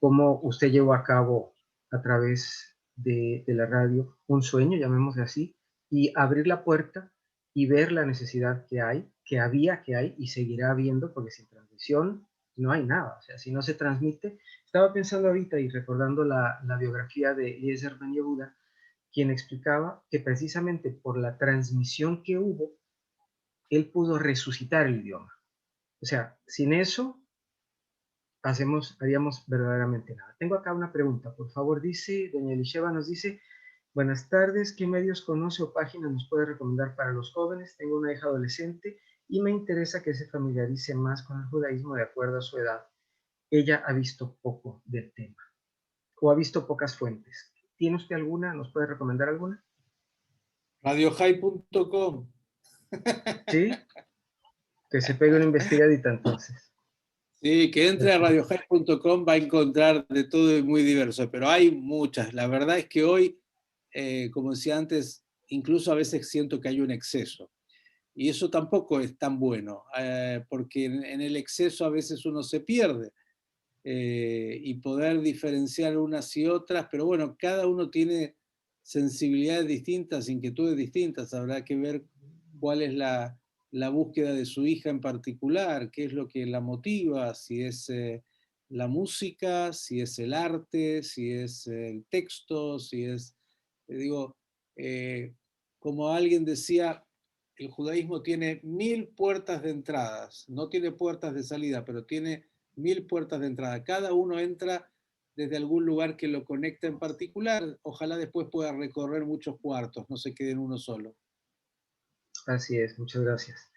[SPEAKER 1] cómo usted llevó a cabo a través de la radio un sueño, llamémosle así, y abrir la puerta y ver la necesidad que hay, que había, que hay y seguirá habiendo, porque sin transmisión no hay nada. O sea, si no se transmite, estaba pensando ahorita y recordando la biografía de Eliezer Ben Yehuda, quien explicaba que precisamente por la transmisión que hubo, él pudo resucitar el idioma. O sea, sin eso haríamos verdaderamente nada. Tengo acá una pregunta, por favor, dice, doña Elisheva nos dice, buenas tardes, ¿qué medios conoce o páginas nos puede recomendar para los jóvenes? Tengo una hija adolescente y me interesa que se familiarice más con el judaísmo de acuerdo a su edad. Ella ha visto poco del tema o ha visto pocas fuentes. ¿Tiene usted alguna? ¿Nos puede recomendar alguna?
[SPEAKER 3] radiohigh.com.
[SPEAKER 1] Sí, que se pegue una investigadita entonces.
[SPEAKER 3] Sí, que entre a radiohigh.com, va a encontrar de todo y muy diverso, pero hay muchas. La verdad es que hoy, como decía antes, incluso a veces siento que hay un exceso. Y eso tampoco es tan bueno, porque en el exceso a veces uno se pierde. Y poder diferenciar unas y otras, pero bueno, cada uno tiene sensibilidades distintas, inquietudes distintas, habrá que ver cuál es la búsqueda de su hija en particular, qué es lo que la motiva, si es la música, si es el arte, si es el texto, si es, digo, eh, como alguien decía, el judaísmo tiene 1000 puertas de entradas, no tiene puertas de salida, pero tiene 1000 puertas de entrada. Cada uno entra desde algún lugar que lo conecta en particular. Ojalá después pueda recorrer muchos cuartos, no se quede en uno solo.
[SPEAKER 1] Así es, muchas gracias.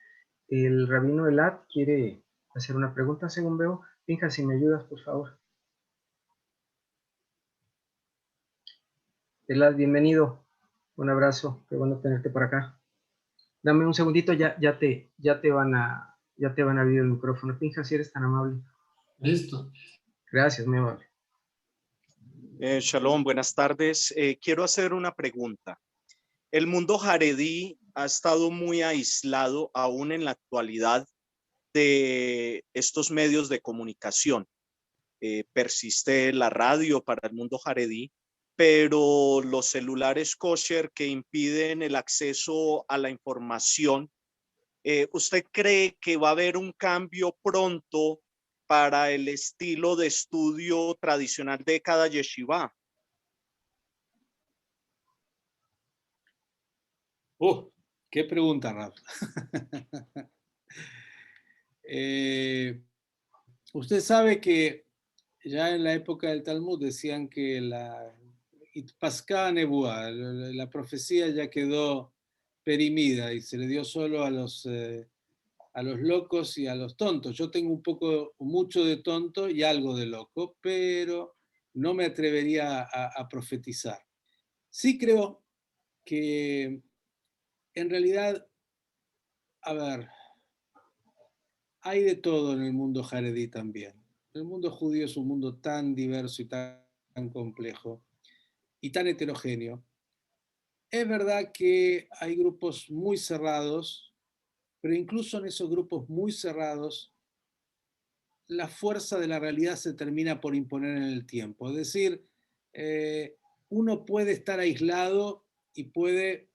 [SPEAKER 1] El rabino Elad quiere hacer una pregunta, según veo. Pinja, si me ayudas, por favor. Elad, bienvenido. Un abrazo, qué bueno tenerte por acá. Dame un segundito, ya te van a abrir el micrófono. Pinja, si eres tan amable.
[SPEAKER 4] Listo.
[SPEAKER 1] Gracias, muy amable.
[SPEAKER 5] Shalom, buenas tardes. Quiero hacer una pregunta. El mundo jaredí ha estado muy aislado aún en la actualidad de estos medios de comunicación. Persiste la radio para el mundo jaredí, pero los celulares kosher que impiden el acceso a la información, ¿usted cree que va a haber un cambio pronto para el estilo de estudio tradicional de cada yeshiva?
[SPEAKER 3] ¡Qué pregunta, Raf! Usted sabe que ya en la época del Talmud decían que la profecía ya quedó perimida y se le dio solo a los locos y a los tontos. Yo tengo un poco, mucho de tonto y algo de loco, pero no me atrevería a profetizar. Sí creo que en realidad, a ver, hay de todo en el mundo jaredí también. El mundo judío es un mundo tan diverso y tan complejo y tan heterogéneo. Es verdad que hay grupos muy cerrados, pero incluso en esos grupos muy cerrados, la fuerza de la realidad se termina por imponer en el tiempo. Es decir, uno puede estar aislado y puede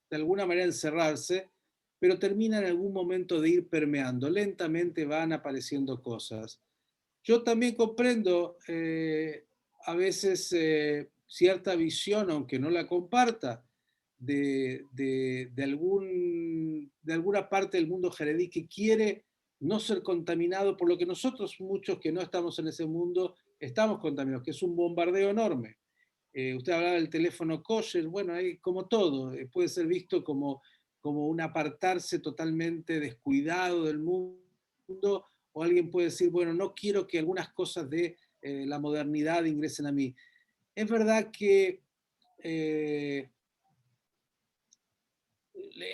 [SPEAKER 3] de alguna manera encerrarse, pero termina en algún momento de ir permeando. Lentamente van apareciendo cosas. Yo también comprendo a veces cierta visión, aunque no la comparta, de alguna parte del mundo jaredí que quiere no ser contaminado por lo que nosotros, muchos que no estamos en ese mundo, estamos contaminados, que es un bombardeo enorme. Usted hablaba del teléfono kosher, bueno, hay como todo, puede ser visto como un apartarse totalmente descuidado del mundo, o alguien puede decir, bueno, no quiero que algunas cosas de la modernidad ingresen a mí. Es verdad que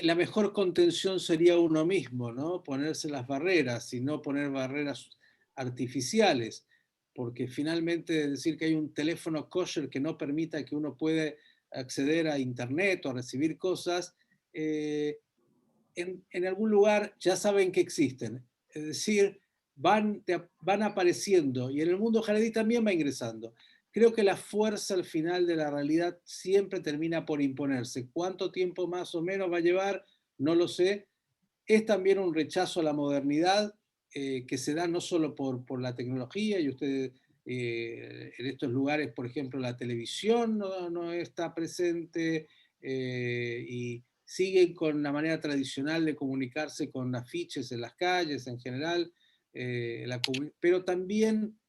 [SPEAKER 3] la mejor contención sería uno mismo, ¿no? Ponerse las barreras y no poner barreras artificiales, porque finalmente decir que hay un teléfono kosher que no permita que uno pueda acceder a internet o a recibir cosas en algún lugar ya saben que existen. Es decir, van apareciendo y en el mundo jaredí también va ingresando. Creo que la fuerza al final de la realidad siempre termina por imponerse. ¿Cuánto tiempo más o menos va a llevar? No lo sé. Es también un rechazo a la modernidad que se da no solo por la tecnología, y ustedes en estos lugares, por ejemplo, la televisión no está presente y siguen con la manera tradicional de comunicarse con afiches en las calles en general, pero también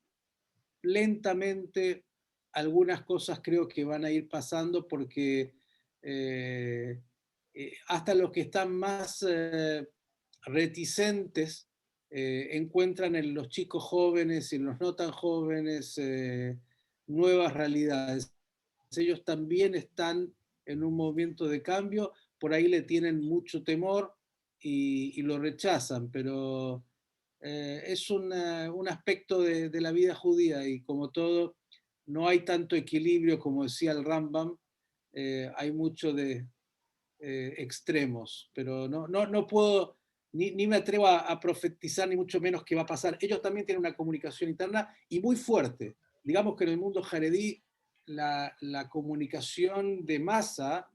[SPEAKER 3] lentamente algunas cosas creo que van a ir pasando porque hasta los que están más reticentes encuentran en los chicos jóvenes y en los no tan jóvenes nuevas realidades. Ellos también están en un movimiento de cambio, por ahí le tienen mucho temor y lo rechazan, pero es un aspecto de la vida judía y como todo, no hay tanto equilibrio como decía el Rambam, hay mucho de extremos, pero no puedo, ni me atrevo a profetizar, ni mucho menos qué va a pasar. Ellos también tienen una comunicación interna y muy fuerte. Digamos que en el mundo jaredí la comunicación de masa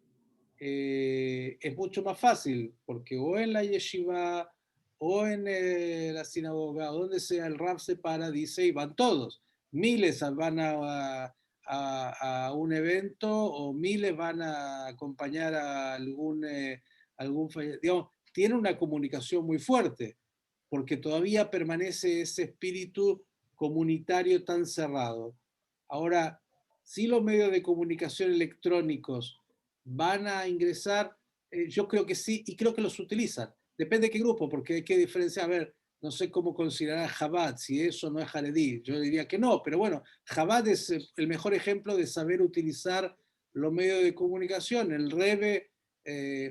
[SPEAKER 3] es mucho más fácil, porque o en la yeshiva, o en la sinagoga, o donde sea, el rab se para, dice, y van todos. Miles van a un evento, o miles van a acompañar a algún digamos, tiene una comunicación muy fuerte, porque todavía permanece ese espíritu comunitario tan cerrado. Ahora, si los medios de comunicación electrónicos van a ingresar, yo creo que sí, y creo que los utilizan. Depende de qué grupo, porque hay que diferenciar, a ver, no sé cómo considerar a Chabad, si eso no es jaredí. Yo diría que no, pero bueno, Chabad es el mejor ejemplo de saber utilizar los medios de comunicación. El Rebbe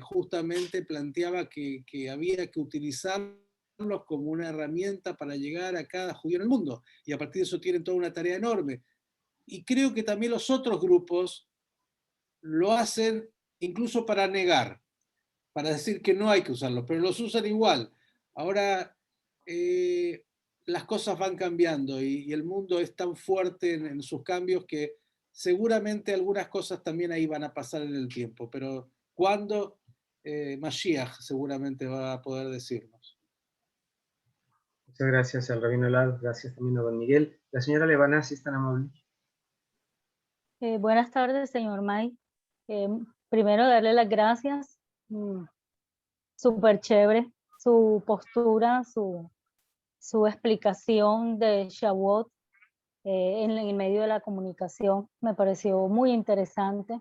[SPEAKER 3] justamente planteaba que había que utilizarlos como una herramienta para llegar a cada judío en el mundo, y a partir de eso tienen toda una tarea enorme. Y creo que también los otros grupos lo hacen incluso para negar, para decir que no hay que usarlos, pero los usan igual. Ahora las cosas van cambiando y el mundo es tan fuerte en sus cambios que seguramente algunas cosas también ahí van a pasar en el tiempo, pero ¿cuándo? Mashiach seguramente va a poder decirnos.
[SPEAKER 1] Muchas gracias al rabino Elad, gracias también a don Miguel. La señora Levana, si es tan amable.
[SPEAKER 4] Buenas tardes, señor May. Primero, darle las gracias. Súper chévere su postura, su explicación de Shavuot en el medio de la comunicación. Me pareció muy interesante.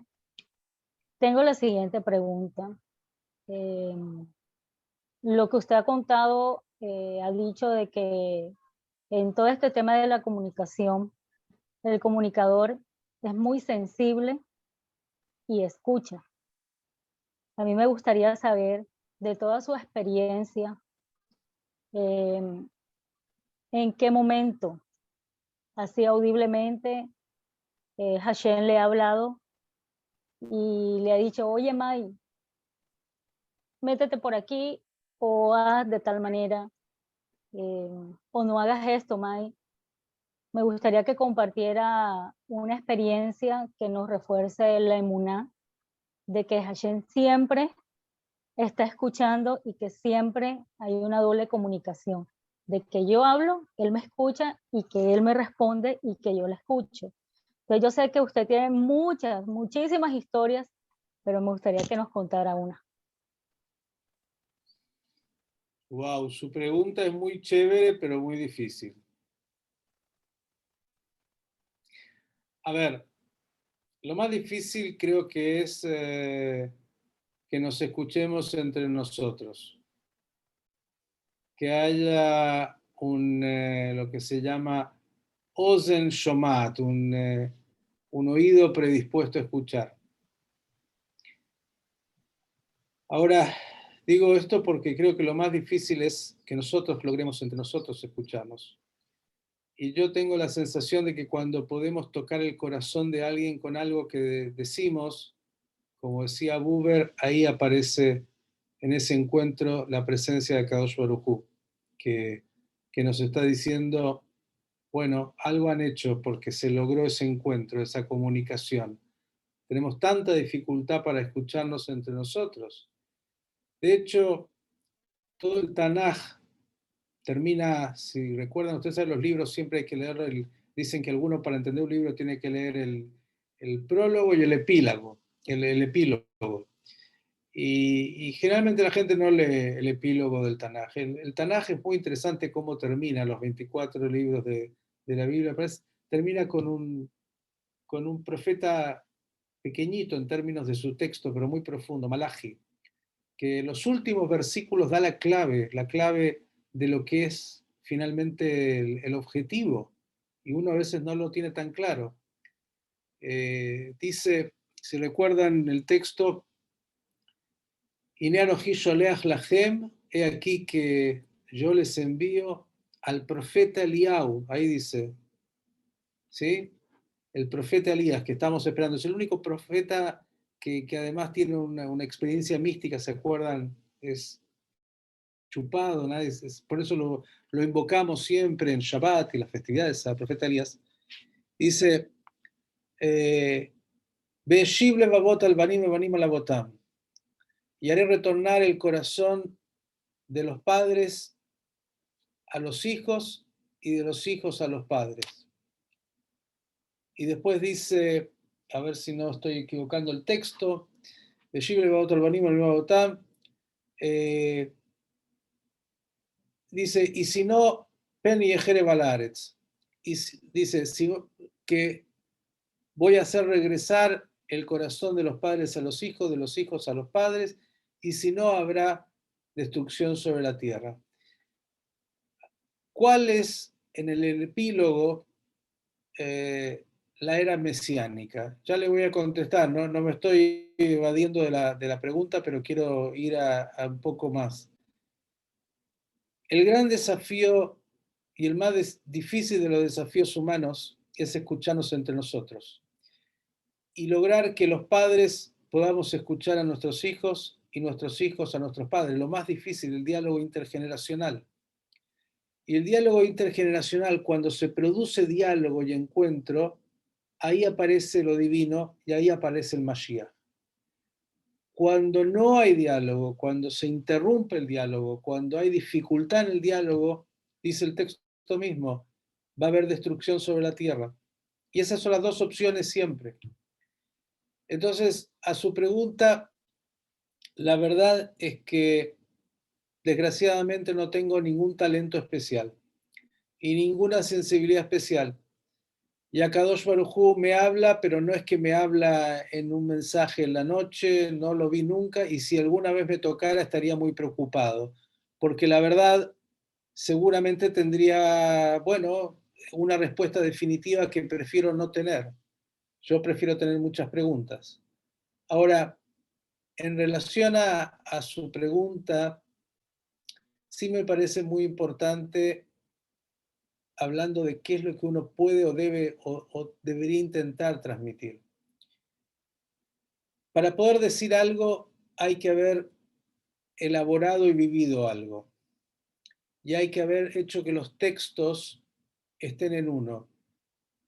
[SPEAKER 4] Tengo la siguiente pregunta. Lo que usted ha contado, ha dicho de que en todo este tema de la comunicación, el comunicador es muy sensible y escucha. A mí me gustaría saber de toda su experiencia, en qué momento, así audiblemente, Hashem le ha hablado y le ha dicho, oye, May, métete por aquí o haz de tal manera, o no hagas esto, May. Me gustaría que compartiera una experiencia que nos refuerce la emuná de que Hashem siempre está escuchando y que siempre hay una doble comunicación, de que yo hablo, él me escucha y que él me responde y que yo la escucho. Entonces yo sé que usted tiene muchísimas historias, pero me gustaría que nos contara una.
[SPEAKER 3] Wow, su pregunta es muy chévere, pero muy difícil. A ver, lo más difícil creo que es que nos escuchemos entre nosotros. Que haya lo que se llama Ozen Shomat, un oído predispuesto a escuchar. Ahora, digo esto porque creo que lo más difícil es que nosotros logremos entre nosotros escucharnos. Y yo tengo la sensación de que cuando podemos tocar el corazón de alguien con algo que decimos, como decía Buber, ahí aparece en ese encuentro la presencia de Kadosh Baruj Hu, que nos está diciendo, bueno, algo han hecho porque se logró ese encuentro, esa comunicación. Tenemos tanta dificultad para escucharnos entre nosotros. De hecho, todo el Tanaj termina, si recuerdan ustedes, los libros siempre hay que leer, dicen que alguno para entender un libro tiene que leer el prólogo y el epílogo. El epílogo. Y generalmente la gente no lee el epílogo del Tanaj. El Tanaj es muy interesante cómo termina, los 24 libros de la Biblia. Termina con un profeta pequeñito en términos de su texto, pero muy profundo, Malachi, que en los últimos versículos da la clave de lo que es finalmente el objetivo, y uno a veces no lo tiene tan claro. Dice, si recuerdan el texto, he aquí que yo les envío al profeta Eliau, ahí dice, ¿sí? El profeta Elías que estamos esperando, es el único profeta que además tiene una experiencia mística, ¿se acuerdan? Es chupado, ¿no? Por eso lo invocamos siempre en Shabbat y las festividades al profeta Elías. Dice, Be'eshiv levavot al banim vebanim al avotam, y haré retornar el corazón de los padres a los hijos y de los hijos a los padres. Y después dice, a ver si no estoy equivocando el texto, Be'eshiv levavot al banim vebanim al avotam, dice, y si no, pen y ejere balaretz. Y dice, que voy a hacer regresar el corazón de los padres a los hijos a los padres, y si no, habrá destrucción sobre la tierra. ¿Cuál es en el epílogo la era mesiánica? Ya le voy a contestar, no me estoy evadiendo de la pregunta, pero quiero ir a un poco más. El gran desafío y el más difícil de los desafíos humanos es escucharnos entre nosotros y lograr que los padres podamos escuchar a nuestros hijos y nuestros hijos a nuestros padres. Lo más difícil, el diálogo intergeneracional. Y el diálogo intergeneracional, cuando se produce diálogo y encuentro, ahí aparece lo divino y ahí aparece el Mashiach. Cuando no hay diálogo, cuando se interrumpe el diálogo, cuando hay dificultad en el diálogo, dice el texto mismo, va a haber destrucción sobre la tierra. Y esas son las dos opciones siempre. Entonces, a su pregunta, la verdad es que desgraciadamente no tengo ningún talento especial y ninguna sensibilidad especial. Y Akadosh Baruj Hu me habla, pero no es que me habla en un mensaje en la noche, no lo vi nunca, y si alguna vez me tocara estaría muy preocupado, porque la verdad seguramente tendría, bueno, una respuesta definitiva que prefiero no tener. Yo prefiero tener muchas preguntas. Ahora, en relación a su pregunta, sí me parece muy importante, hablando de qué es lo que uno puede o debe o debería intentar transmitir. Para poder decir algo hay que haber elaborado y vivido algo. Y hay que haber hecho que los textos estén en uno.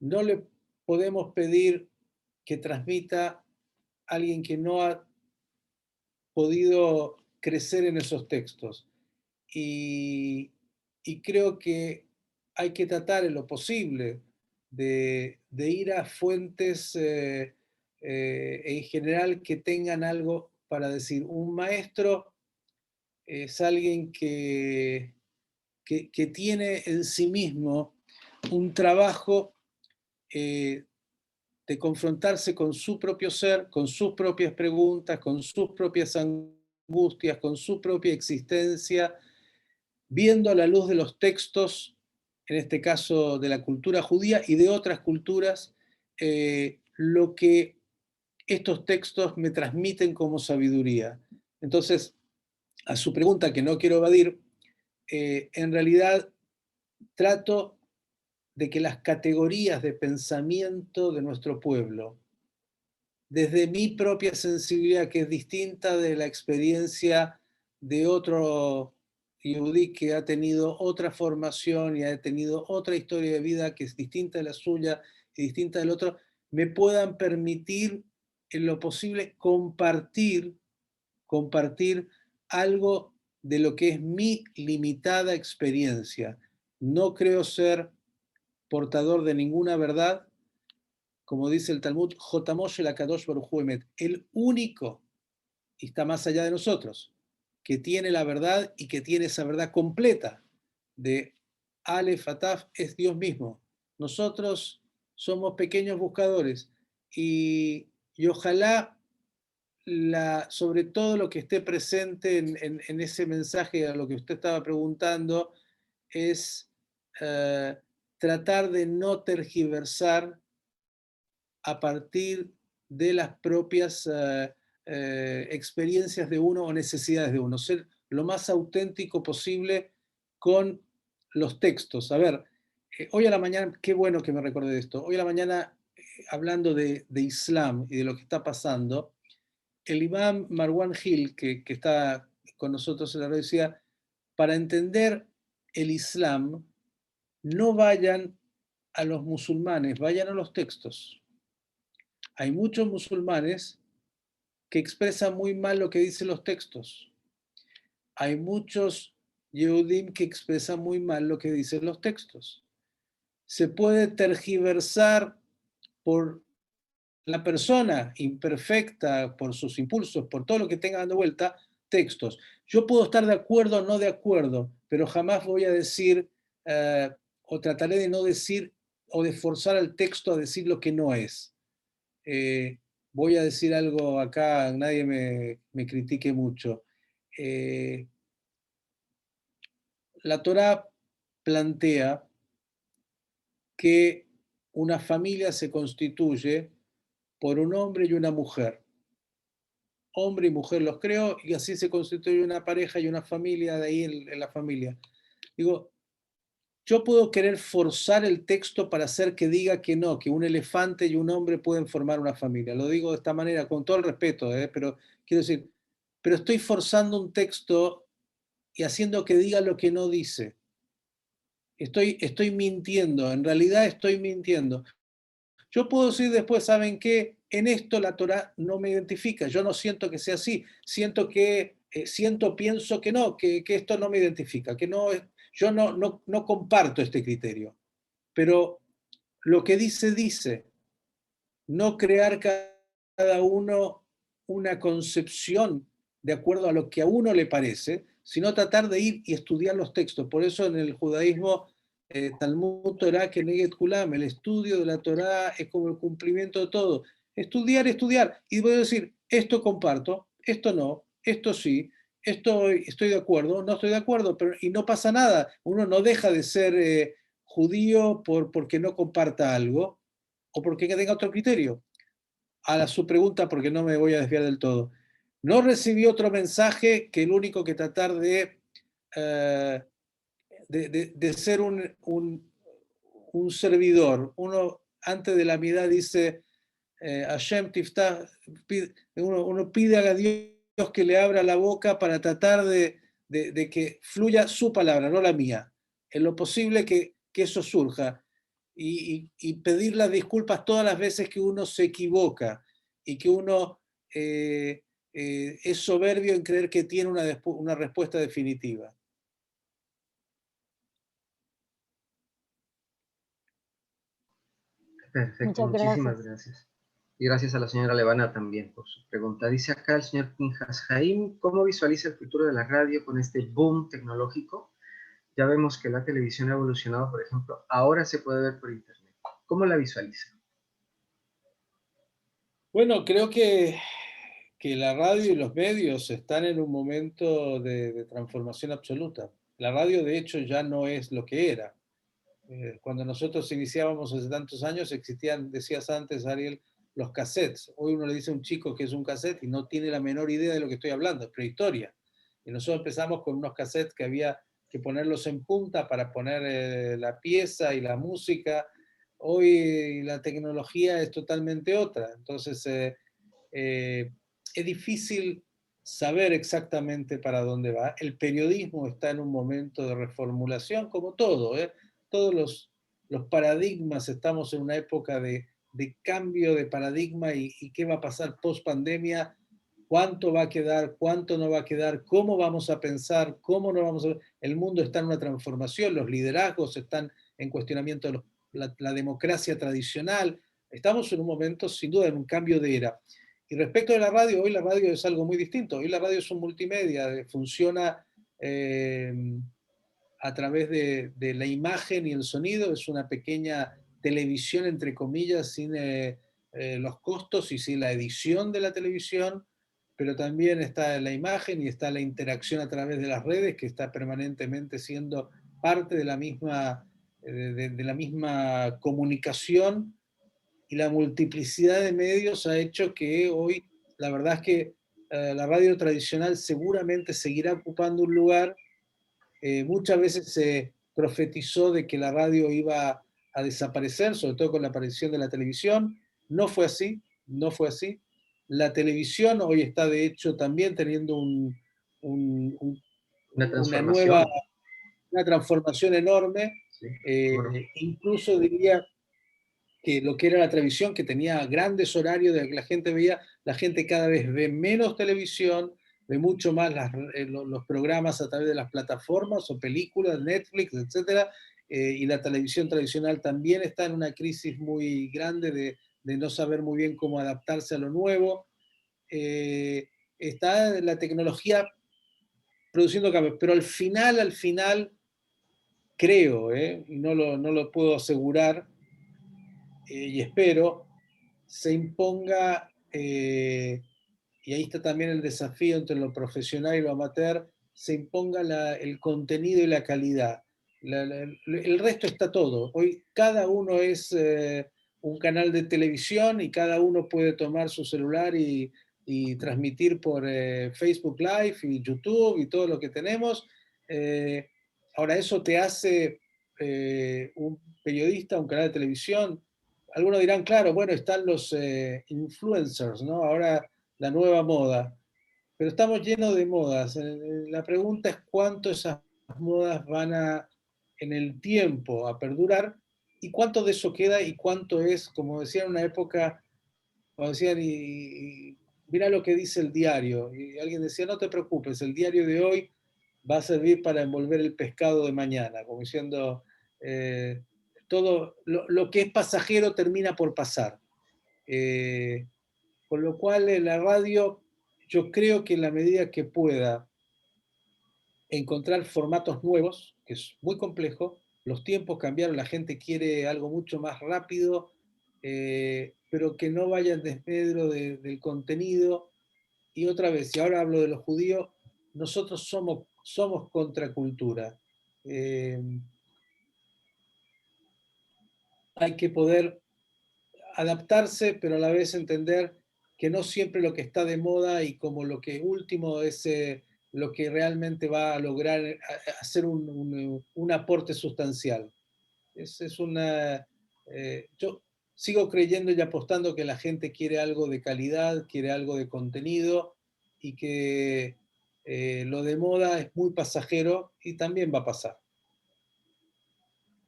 [SPEAKER 3] No le podemos pedir que transmita a alguien que no ha podido crecer en esos textos. Y creo que hay que tratar en lo posible de ir a fuentes en general que tengan algo para decir. Un maestro es alguien que tiene en sí mismo un trabajo de confrontarse con su propio ser, con sus propias preguntas, con sus propias angustias, con su propia existencia, viendo a la luz de los textos, en este caso de la cultura judía y de otras culturas, lo que estos textos me transmiten como sabiduría. Entonces, a su pregunta que no quiero evadir, en realidad trato de que las categorías de pensamiento de nuestro pueblo, desde mi propia sensibilidad, que es distinta de la experiencia de otro yehudí que ha tenido otra formación y ha tenido otra historia de vida que es distinta de la suya y distinta del otro, me puedan permitir en lo posible compartir algo de lo que es mi limitada experiencia. No creo ser portador de ninguna verdad, como dice el Talmud, Jotamosh el Akadosh Baruj Hu Emet, el único, y está más allá de nosotros, que tiene la verdad y que tiene esa verdad completa de Aleph Ataf, es Dios mismo. Nosotros somos pequeños buscadores y ojalá sobre todo lo que esté presente en ese mensaje a lo que usted estaba preguntando es tratar de no tergiversar a partir de las propias experiencias de uno o necesidades de uno, ser lo más auténtico posible con los textos. A ver, hoy a la mañana, qué bueno que me recordé de esto, hoy a la mañana, hablando de Islam y de lo que está pasando, el imam Marwan Gil, que está con nosotros en la radio, decía, para entender el Islam, no vayan a los musulmanes, vayan a los textos. Hay muchos musulmanes que expresan muy mal lo que dicen los textos. Hay muchos Yehudim que expresan muy mal lo que dicen los textos. Se puede tergiversar por la persona imperfecta, por sus impulsos, por todo lo que tenga dando vuelta, textos. Yo puedo estar de acuerdo o no de acuerdo, pero jamás voy a decir, o trataré de no decir, o de forzar al texto a decir lo que no es. Voy a decir algo acá, nadie me critique mucho. La Torá plantea que una familia se constituye por un hombre y una mujer. Hombre y mujer los creó y así se constituye una pareja y una familia de ahí en la familia. Digo, yo puedo querer forzar el texto para hacer que diga que no, que un elefante y un hombre pueden formar una familia. Lo digo de esta manera, con todo el respeto, pero quiero decir, pero estoy forzando un texto y haciendo que diga lo que no dice. Estoy mintiendo, en realidad estoy mintiendo. Yo puedo decir después, ¿saben qué? En esto la Torá no me identifica, yo no siento que sea así, pienso que no, que esto no me identifica, que no, yo no comparto este criterio. Pero lo que dice, no crear cada uno una concepción de acuerdo a lo que a uno le parece, sino tratar de ir y estudiar los textos. Por eso en el judaísmo, Talmud Torah Keneged Kulam, el estudio de la Torah es como el cumplimiento de todo. Estudiar. Y voy a decir, esto comparto, esto no, esto sí, estoy de acuerdo, no estoy de acuerdo, y no pasa nada. Uno no deja de ser judío porque no comparta algo o porque tenga otro criterio. A su pregunta, porque no me voy a desviar del todo. No recibí otro mensaje que el único que tratar de ser un servidor. Uno antes de la mirada dice, Hashem Tiftah, uno pide a Dios que le abra la boca para tratar de que fluya su palabra, no la mía. En lo posible que eso surja. Y pedir las disculpas todas las veces que uno se equivoca y que uno es soberbio en creer que tiene una respuesta definitiva.
[SPEAKER 1] Perfecto, muchísimas gracias. Y gracias a la señora Levana también por su pregunta. Dice acá el señor Pinjas Jaim, ¿cómo visualiza el futuro de la radio con este boom tecnológico? Ya vemos que la televisión ha evolucionado, por ejemplo, ahora se puede ver por internet. ¿Cómo la visualiza?
[SPEAKER 3] Bueno, creo que la radio y los medios están en un momento de transformación absoluta. La radio, de hecho, ya no es lo que era. Cuando nosotros iniciábamos hace tantos años, existían, decías antes, Ariel, los cassettes. Hoy uno le dice a un chico que es un cassette y no tiene la menor idea de lo que estoy hablando, es prehistoria. Y nosotros empezamos con unos cassettes que había que ponerlos en punta para poner la pieza y la música. Hoy la tecnología es totalmente otra. Entonces, es difícil saber exactamente para dónde va. El periodismo está en un momento de reformulación, como todo, ¿eh? Todos los paradigmas, estamos en una época de cambio de paradigma y qué va a pasar post pandemia, cuánto va a quedar, cuánto no va a quedar, cómo vamos a pensar, cómo no vamos a... El mundo está en una transformación, los liderazgos están en cuestionamiento de la democracia tradicional. Estamos en un momento, sin duda, en un cambio de era. Y respecto de la radio, hoy la radio es algo muy distinto. Hoy la radio es un multimedia, funciona a través de la imagen y el sonido, es una pequeña televisión, entre comillas, sin los costos y sin la edición de la televisión, pero también está la imagen y está la interacción a través de las redes, que está permanentemente siendo parte de la misma, de la misma comunicación, y la multiplicidad de medios ha hecho que hoy, la verdad es que la radio tradicional seguramente seguirá ocupando un lugar. Muchas veces se profetizó de que la radio iba a desaparecer, sobre todo con la aparición de la televisión. No fue así, no fue así. La televisión hoy está de hecho también teniendo una nueva, una transformación enorme.
[SPEAKER 1] Sí,
[SPEAKER 3] incluso diría que lo que era la televisión, que tenía grandes horarios de que la gente veía, la gente cada vez ve menos televisión, ve mucho más los programas a través de las plataformas o películas, Netflix, etc. Y la televisión tradicional también está en una crisis muy grande de no saber muy bien cómo adaptarse a lo nuevo. Está la tecnología produciendo cambios, pero al final, creo, y no lo puedo asegurar, y espero, se imponga, y ahí está también el desafío entre lo profesional y lo amateur, se imponga el contenido y la calidad. El resto está todo. Hoy cada uno es un canal de televisión y cada uno puede tomar su celular y transmitir por Facebook Live y YouTube y todo lo que tenemos. Ahora, eso te hace un periodista, un canal de televisión. Algunos dirán, claro, bueno, están los influencers, ¿no? Ahora la nueva moda. Pero estamos llenos de modas. La pregunta es cuánto esas modas van en el tiempo a perdurar y cuánto de eso queda y cuánto es, como decía en una época, cuando decían, y mira lo que dice el diario. Y alguien decía, no te preocupes, el diario de hoy va a servir para envolver el pescado de mañana, como diciendo, todo lo que es pasajero termina por pasar. Con lo cual la radio, yo creo que en la medida que pueda encontrar formatos nuevos, que es muy complejo, los tiempos cambiaron, la gente quiere algo mucho más rápido, pero que no vaya en desmedro del contenido. Y otra vez, si ahora hablo de los judíos, nosotros somos contracultura. Hay que poder adaptarse, pero a la vez entender que no siempre lo que está de moda y como lo que último es lo que realmente va a lograr hacer un aporte sustancial. Es una... yo sigo creyendo y apostando que la gente quiere algo de calidad, quiere algo de contenido y que lo de moda es muy pasajero y también va a pasar.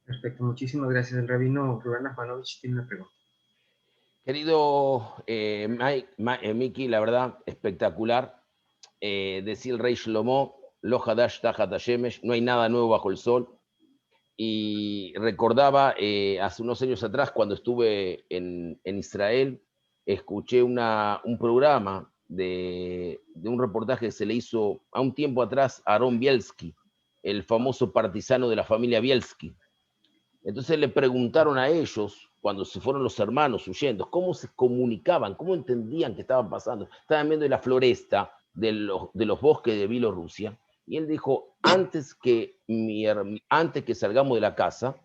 [SPEAKER 1] Perfecto, muchísimas gracias. El rabino Rubén Ahmanovich tiene una pregunta.
[SPEAKER 2] Querido Miki, la verdad, espectacular. Decía el rey Shlomo, Lo Hadash Tajat Hashemesh, no hay nada nuevo bajo el sol. Y recordaba hace unos años atrás, cuando estuve en Israel, escuché un programa de un reportaje que se le hizo a un tiempo atrás a Aaron Bielski, el famoso partisano de la familia Bielski. Entonces le preguntaron a ellos, cuando se fueron los hermanos huyendo, cómo se comunicaban, cómo entendían que estaban pasando. Estaban viendo la floresta de los bosques de Bielorrusia, y él dijo, antes que salgamos de la casa,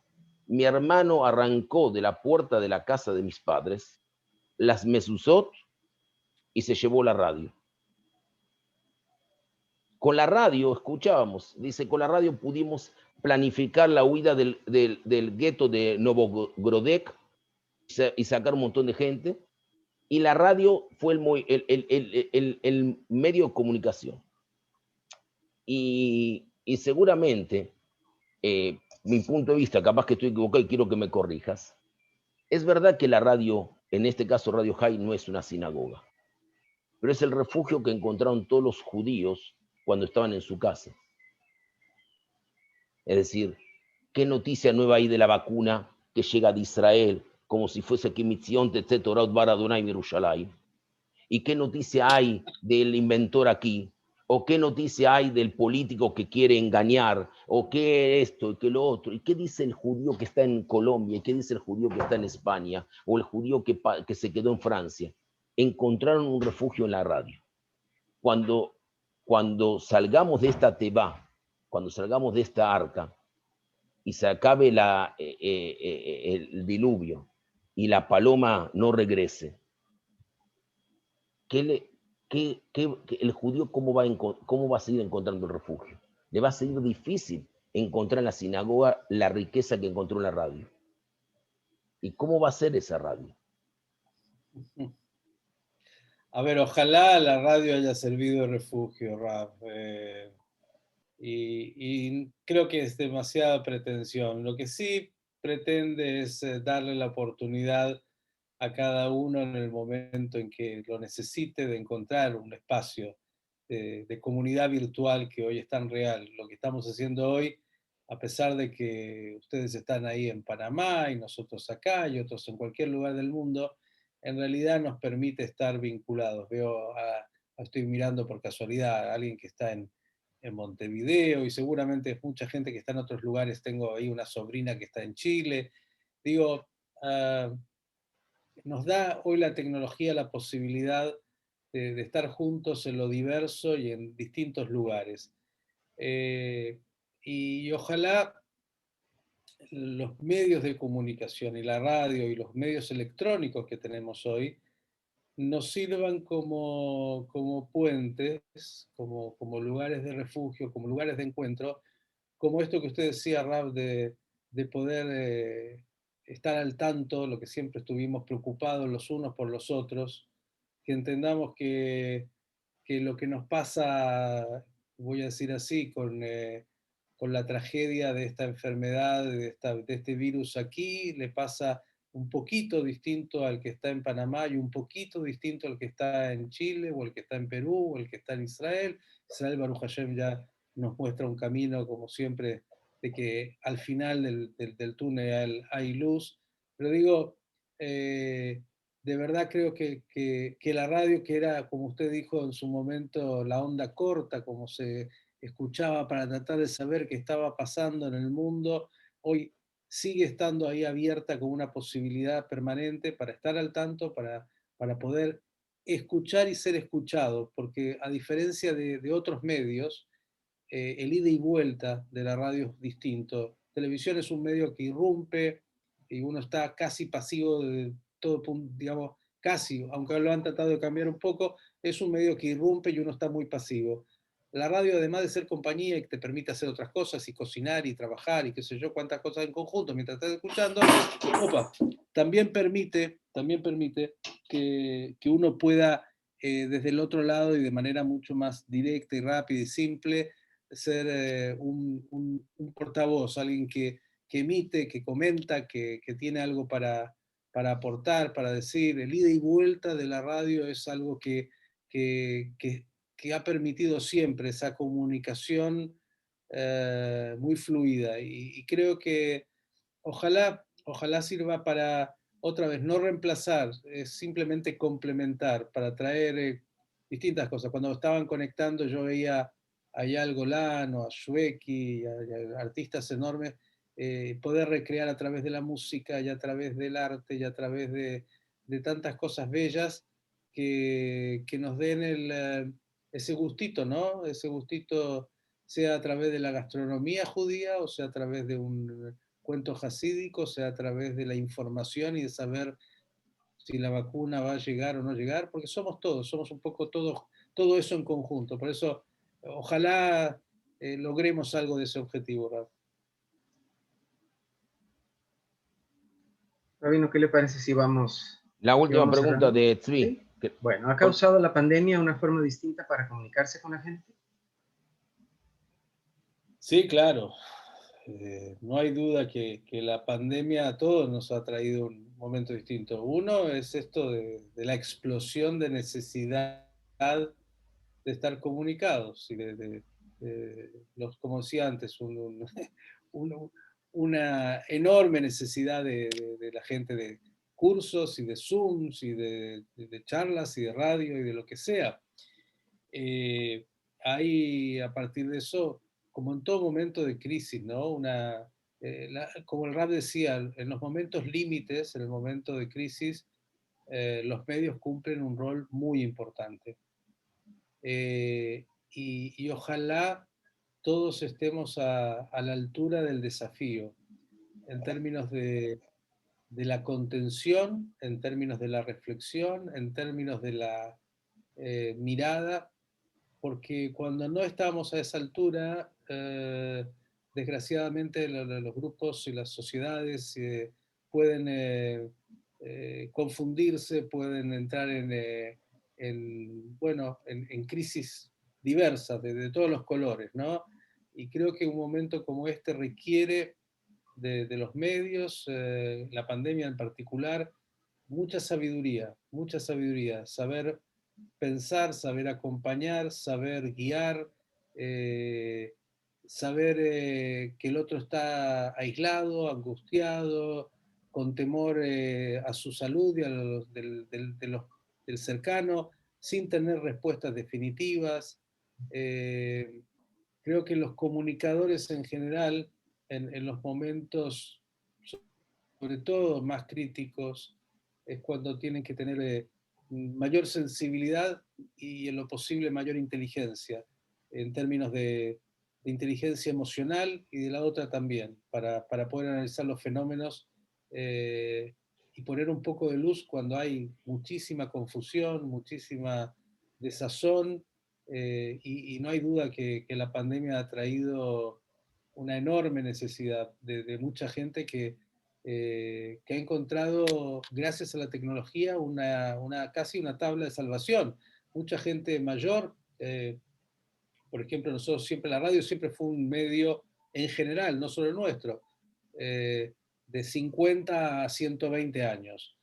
[SPEAKER 2] mi hermano arrancó de la puerta de la casa de mis padres las mezuzot y se llevó la radio. Con la radio escuchábamos, dice, con la radio pudimos planificar la huida del gueto de Novogrodek y sacar un montón de gente. Y la radio fue el medio de comunicación. Y seguramente, mi punto de vista, capaz que estoy equivocado y quiero que me corrijas, es verdad que la radio, en este caso Radio High, no es una sinagoga, pero es el refugio que encontraron todos los judíos cuando estaban en su casa. Es decir, ¿qué noticia nueva hay de la vacuna que llega de Israel, como si fuese que Mitzion Tetzet Orat Bar Adonai Yerushalayim? ¿Y qué noticia hay del inventor aquí? ¿O qué noticia hay del político que quiere engañar? ¿O qué esto y qué lo otro? ¿Y qué dice el judío que está en Colombia? ¿Y qué dice el judío que está en España? ¿O el judío que se quedó en Francia? Encontraron un refugio en la radio. Cuando salgamos de esta teba, cuando salgamos de esta arca, y se acabe el diluvio, y la paloma no regrese, el judío cómo va a seguir encontrando el refugio? Le va a ser difícil encontrar en la sinagoga la riqueza que encontró en la radio. ¿Y cómo va a ser esa radio?
[SPEAKER 3] A ver, ojalá la radio haya servido de refugio, Raf. Y creo que es demasiada pretensión. Lo que sí pretende es darle la oportunidad a cada uno en el momento en que lo necesite de encontrar un espacio de comunidad virtual que hoy es tan real. Lo que estamos haciendo hoy, a pesar de que ustedes están ahí en Panamá y nosotros acá y otros en cualquier lugar del mundo, en realidad nos permite estar vinculados. Estoy mirando por casualidad a alguien que está en Montevideo y seguramente mucha gente que está en otros lugares. Tengo ahí una sobrina que está en Chile. Digo, nos da hoy la tecnología la posibilidad de estar juntos en lo diverso y en distintos lugares. Y ojalá los medios de comunicación y la radio y los medios electrónicos que tenemos hoy nos sirvan como puentes, como lugares de refugio, como lugares de encuentro, como esto que usted decía, Rab, de poder estar al tanto, lo que siempre estuvimos preocupados los unos por los otros, que entendamos que lo que nos pasa, voy a decir así, con la tragedia de esta enfermedad, de este virus aquí, le pasa un poquito distinto al que está en Panamá y un poquito distinto al que está en Chile o el que está en Perú o el que está en Israel. Israel, Baruch Hashem, ya nos muestra un camino, como siempre, de que al final del túnel hay luz. Pero digo, de verdad creo que la radio, que era, como usted dijo en su momento, la onda corta, como se escuchaba para tratar de saber qué estaba pasando en el mundo, hoy sigue estando ahí abierta como una posibilidad permanente para estar al tanto, para poder escuchar y ser escuchado, porque a diferencia de otros medios, el ida y vuelta de la radio es distinto. Televisión es un medio que irrumpe y uno está casi pasivo de todo punto, digamos, casi, aunque lo han tratado de cambiar un poco, es un medio que irrumpe y uno está muy pasivo. La radio, además de ser compañía y que te permite hacer otras cosas y cocinar y trabajar y qué sé yo, cuántas cosas en conjunto mientras estás escuchando, también permite que uno pueda, desde el otro lado y de manera mucho más directa y rápida y simple, ser un portavoz, alguien que emite, que comenta, que tiene algo para aportar, para decir. El ida y vuelta de la radio es algo que ha permitido siempre esa comunicación muy fluida. Y creo que ojalá sirva para, otra vez, no reemplazar, simplemente complementar, para traer distintas cosas. Cuando estaban conectando yo veía a Eyal Golan o a Shweki, a artistas enormes, poder recrear a través de la música y a través del arte y a través de tantas cosas bellas que nos den ese gustito, ¿no? Ese gustito, sea a través de la gastronomía judía o sea a través de un cuento hasídico, sea a través de la información y de saber si la vacuna va a llegar o no llegar, porque somos todos, somos un poco todos, todo eso en conjunto. Por eso, ojalá logremos algo de ese objetivo, Raf.
[SPEAKER 1] Rabino, ¿qué le parece si vamos
[SPEAKER 2] La última
[SPEAKER 1] vamos
[SPEAKER 2] pregunta
[SPEAKER 1] cerrando.
[SPEAKER 2] de Tzvi.
[SPEAKER 1] ¿Sí? Bueno, ¿ha causado la pandemia una forma distinta para comunicarse con la gente?
[SPEAKER 3] Sí, claro. No hay duda que la pandemia a todos nos ha traído un momento distinto. Uno es esto de la explosión de necesidad de estar comunicados y como decía antes, un- una enorme necesidad de la gente de cursos y de Zooms y de charlas y de radio y de lo que sea. Eh, Hay a partir de eso, como en todo momento de crisis, ¿no? Como el rap decía, en los momentos límites, en el momento de crisis, los medios cumplen un rol muy importante. Y ojalá todos estemos a la altura del desafío, en términos de la contención, en términos de la reflexión, en términos de la mirada, porque cuando no estamos a esa altura, desgraciadamente los grupos y las sociedades pueden confundirse, pueden entrar en crisis diversas, de todos los colores, ¿no? Y creo que un momento como este requiere de los medios, la pandemia en particular, mucha sabiduría, saber pensar, saber acompañar, saber guiar, eh, saber que el otro está aislado, angustiado, con temor a su salud y a los del cercano, sin tener respuestas definitivas. Eh, Creo que los comunicadores en general, en los momentos, sobre todo más críticos, es cuando tienen que tener mayor sensibilidad y en lo posible mayor inteligencia, en términos de inteligencia emocional y de la otra también, para poder analizar los fenómenos y poner un poco de luz cuando hay muchísima confusión, muchísima desazón, y no hay duda que la pandemia ha traído una enorme necesidad de mucha gente que ha encontrado, gracias a la tecnología, casi una tabla de salvación. Mucha gente mayor, por ejemplo, nosotros siempre, la radio siempre fue un medio en general, no solo el nuestro, de 50 a 120 años,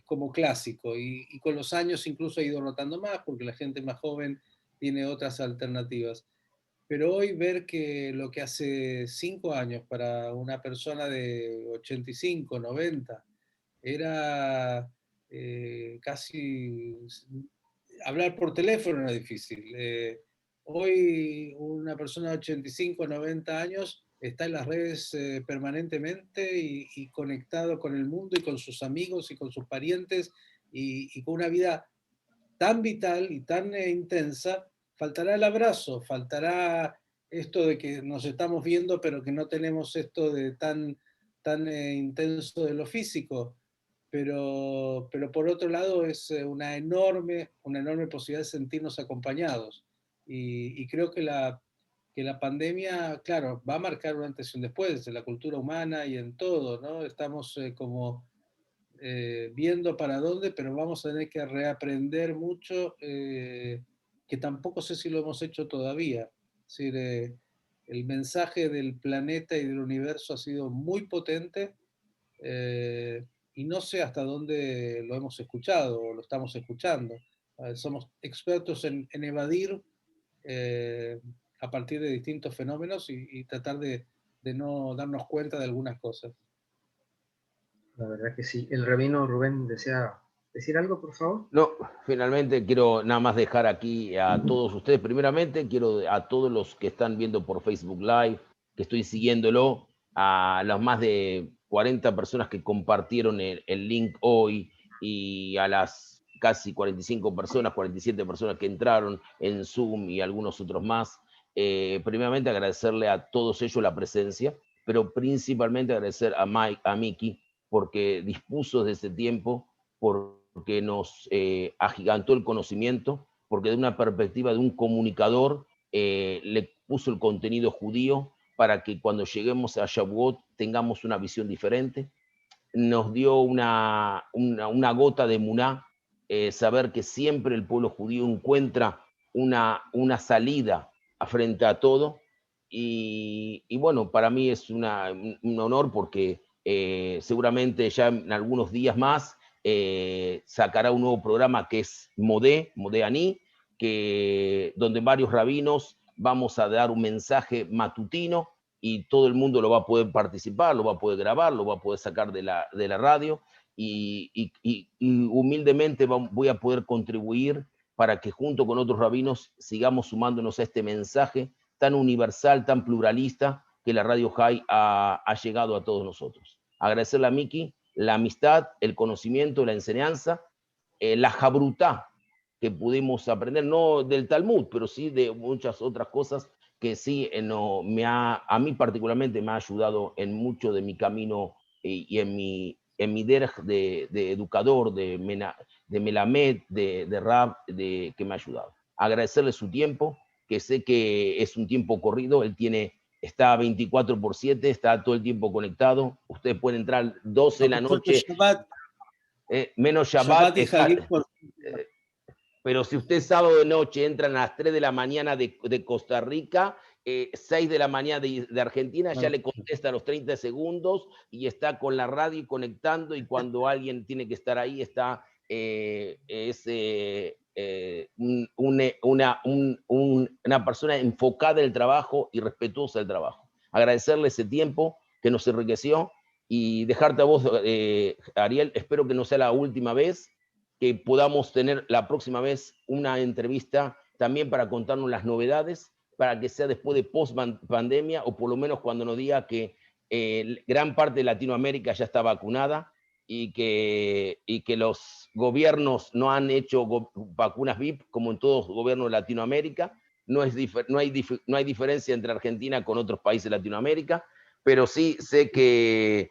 [SPEAKER 3] como clásico, y con los años incluso ha ido rotando más, porque la gente más joven tiene otras alternativas. Pero hoy ver que lo que hace 5 años para una persona de 85, 90, era casi hablar por teléfono era difícil. Hoy una persona de 85, 90 años está en las redes permanentemente y conectado con el mundo y con sus amigos y con sus parientes y con una vida tan vital y tan intensa. Faltará el abrazo, faltará esto de que nos estamos viendo, pero que no tenemos esto de tan intenso de lo físico. Pero por otro lado es una enorme posibilidad de sentirnos acompañados. Y creo que la pandemia, claro, va a marcar un antes y un después en la cultura humana y en todo, ¿no? Estamos como viendo para dónde, pero vamos a tener que reaprender mucho, que tampoco sé si lo hemos hecho todavía. Es decir, el mensaje del planeta y del universo ha sido muy potente y no sé hasta dónde lo hemos escuchado o lo estamos escuchando. Somos expertos en evadir eh, a partir de distintos fenómenos y tratar de no darnos cuenta de algunas cosas.
[SPEAKER 1] La verdad que sí. El rabino Rubén desea decir algo, por favor.
[SPEAKER 2] No, finalmente quiero nada más dejar aquí a todos ustedes. Primeramente, quiero a todos los que están viendo por Facebook Live, que estoy siguiéndolo, a las más de 40 personas que compartieron el link hoy y a las casi 45 personas, 47 personas que entraron en Zoom y algunos otros más. Primeramente, agradecerle a todos ellos la presencia, pero principalmente agradecer a Mike, a Miki, porque dispuso de ese tiempo, porque nos agigantó el conocimiento, porque de una perspectiva de un comunicador le puso el contenido judío para que cuando lleguemos a Shavuot tengamos una visión diferente. nos dio una gota de emuná, saber que siempre el pueblo judío encuentra una salida frente a todo. Y bueno, para mí es un honor porque seguramente ya en algunos días más sacará un nuevo programa que es Modé Aní, donde varios rabinos vamos a dar un mensaje matutino y todo el mundo lo va a poder participar, lo va a poder grabar, lo va a poder sacar de la radio y humildemente voy a poder contribuir para que junto con otros rabinos sigamos sumándonos a este mensaje tan universal, tan pluralista que la Radio High ha llegado a todos nosotros. Agradecerle a Miki la amistad, el conocimiento, la enseñanza, la jabrutá que pudimos aprender, no del Talmud, pero sí de muchas otras cosas que sí a mí particularmente me ha ayudado en mucho de mi camino y en mi derech de educador, de melamed, de rab, que me ha ayudado. Agradecerle su tiempo, que sé que es un tiempo corrido, él está 24/7, está todo el tiempo conectado. Ustedes pueden entrar 12 de la noche, menos Shabbat. Pero si usted sábado de noche entran a las 3 de la mañana de Costa Rica, 6 de la mañana de Argentina, ya le contesta a los 30 segundos y está con la radio conectando, y cuando alguien tiene que estar ahí, está una persona enfocada en el trabajo y respetuosa del trabajo. Agradecerle ese tiempo que nos enriqueció y dejarte a vos, Ariel, espero que no sea la última vez, que podamos tener la próxima vez una entrevista también para contarnos las novedades, para que sea después de post-pandemia, o por lo menos cuando nos diga que gran parte de Latinoamérica ya está vacunada y que los gobiernos no han hecho vacunas VIP como en todos los gobiernos de Latinoamérica. No hay diferencia entre Argentina con otros países de Latinoamérica, pero sí sé que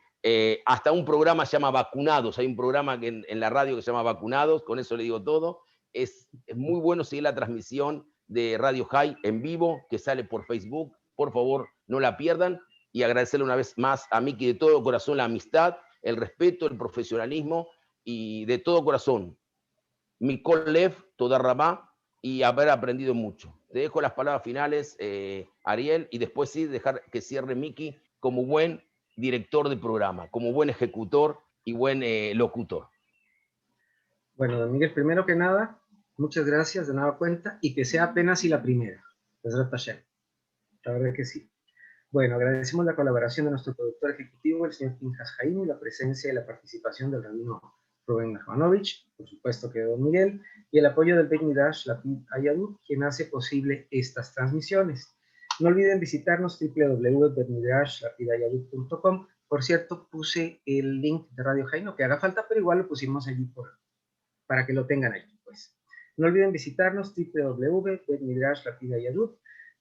[SPEAKER 2] hasta un programa se llama Vacunados, hay un programa en la radio que se llama Vacunados, con eso le digo todo. Es muy bueno seguir la transmisión de Radio High en vivo, que sale por Facebook, por favor no la pierdan, y agradecerle una vez más a Miki de todo corazón la amistad, el respeto, el profesionalismo, y de todo corazón, Mikol Lev, toda Rabá, y haber aprendido mucho. Te dejo las palabras finales, Ariel, y después sí dejar que cierre Miki como buen director de programa, como buen ejecutor y buen locutor.
[SPEAKER 1] Bueno, don Miguel, primero que nada, muchas gracias de nueva cuenta, y que sea apenas y la primera. La verdad que sí. Bueno, agradecemos la colaboración de nuestro productor ejecutivo, el señor Pinjas Jaime, y la presencia y la participación del rabino Rubén Nachmanovich, por supuesto que don Miguel, y el apoyo del Beit Midrash Lapid Ayadut, quien hace posible estas transmisiones. No olviden visitarnos www.betmidrashlapidayadut.com. Por cierto, puse el link de Radio High, no que haga falta, pero igual lo pusimos allí para que lo tengan allí, pues. No olviden visitarnos www.betmidrashlapidayadut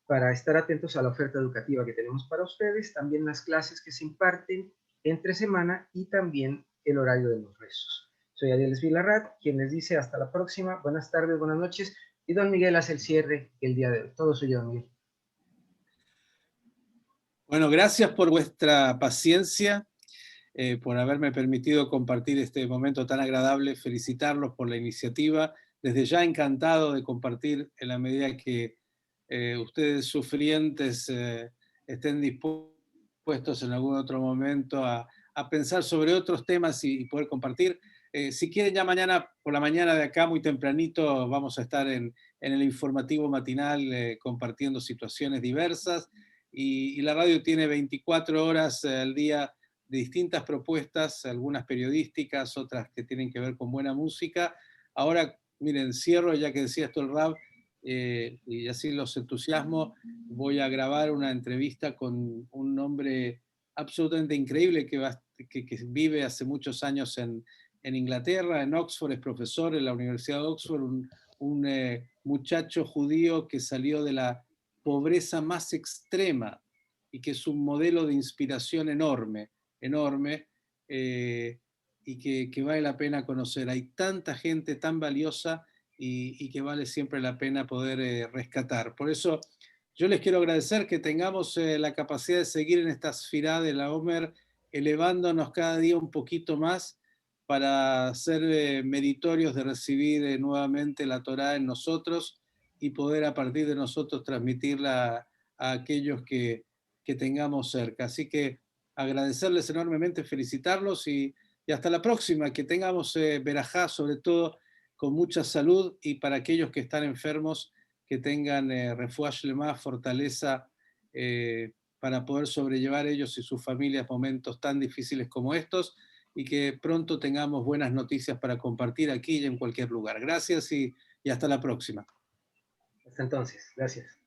[SPEAKER 1] para estar atentos a la oferta educativa que tenemos para ustedes, también las clases que se imparten entre semana y también el horario de los rezos. Soy Ariel Vilarrat, quien les dice hasta la próxima, buenas tardes, buenas noches, y don Miguel hace el cierre el día de hoy. Todo suyo, don Miguel.
[SPEAKER 3] Bueno, gracias por vuestra paciencia, por haberme permitido compartir este momento tan agradable, felicitarlos por la iniciativa. Desde ya encantado de compartir en la medida que ustedes sufrientes estén dispuestos en algún otro momento a pensar sobre otros temas y poder compartir. Si quieren, ya mañana por la mañana de acá, muy tempranito, vamos a estar en el informativo matinal compartiendo situaciones diversas, y la radio tiene 24 horas al día de distintas propuestas, algunas periodísticas, otras que tienen que ver con buena música. Ahora, miren, cierro ya que decía esto el Rab, y así los entusiasmo. Voy a grabar una entrevista con un hombre absolutamente increíble que vive hace muchos años en Inglaterra, en Oxford, es profesor en la Universidad de Oxford, un muchacho judío que salió de la pobreza más extrema y que es un modelo de inspiración enorme, y que vale la pena conocer. Hay tanta gente tan valiosa y que vale siempre la pena poder rescatar. Por eso yo les quiero agradecer que tengamos la capacidad de seguir en esta sfirá de la Omer elevándonos cada día un poquito más para ser meritorios de recibir nuevamente la Torá en nosotros y poder a partir de nosotros transmitirla a aquellos que tengamos cerca. Así que agradecerles enormemente, felicitarlos y hasta la próxima, que tengamos verajá, sobre todo con mucha salud, y para aquellos que están enfermos, que tengan refuah shlema, fortaleza, para poder sobrellevar ellos y sus familias momentos tan difíciles como estos, y que pronto tengamos buenas noticias para compartir aquí y en cualquier lugar. Gracias y hasta la próxima.
[SPEAKER 1] Hasta entonces, gracias.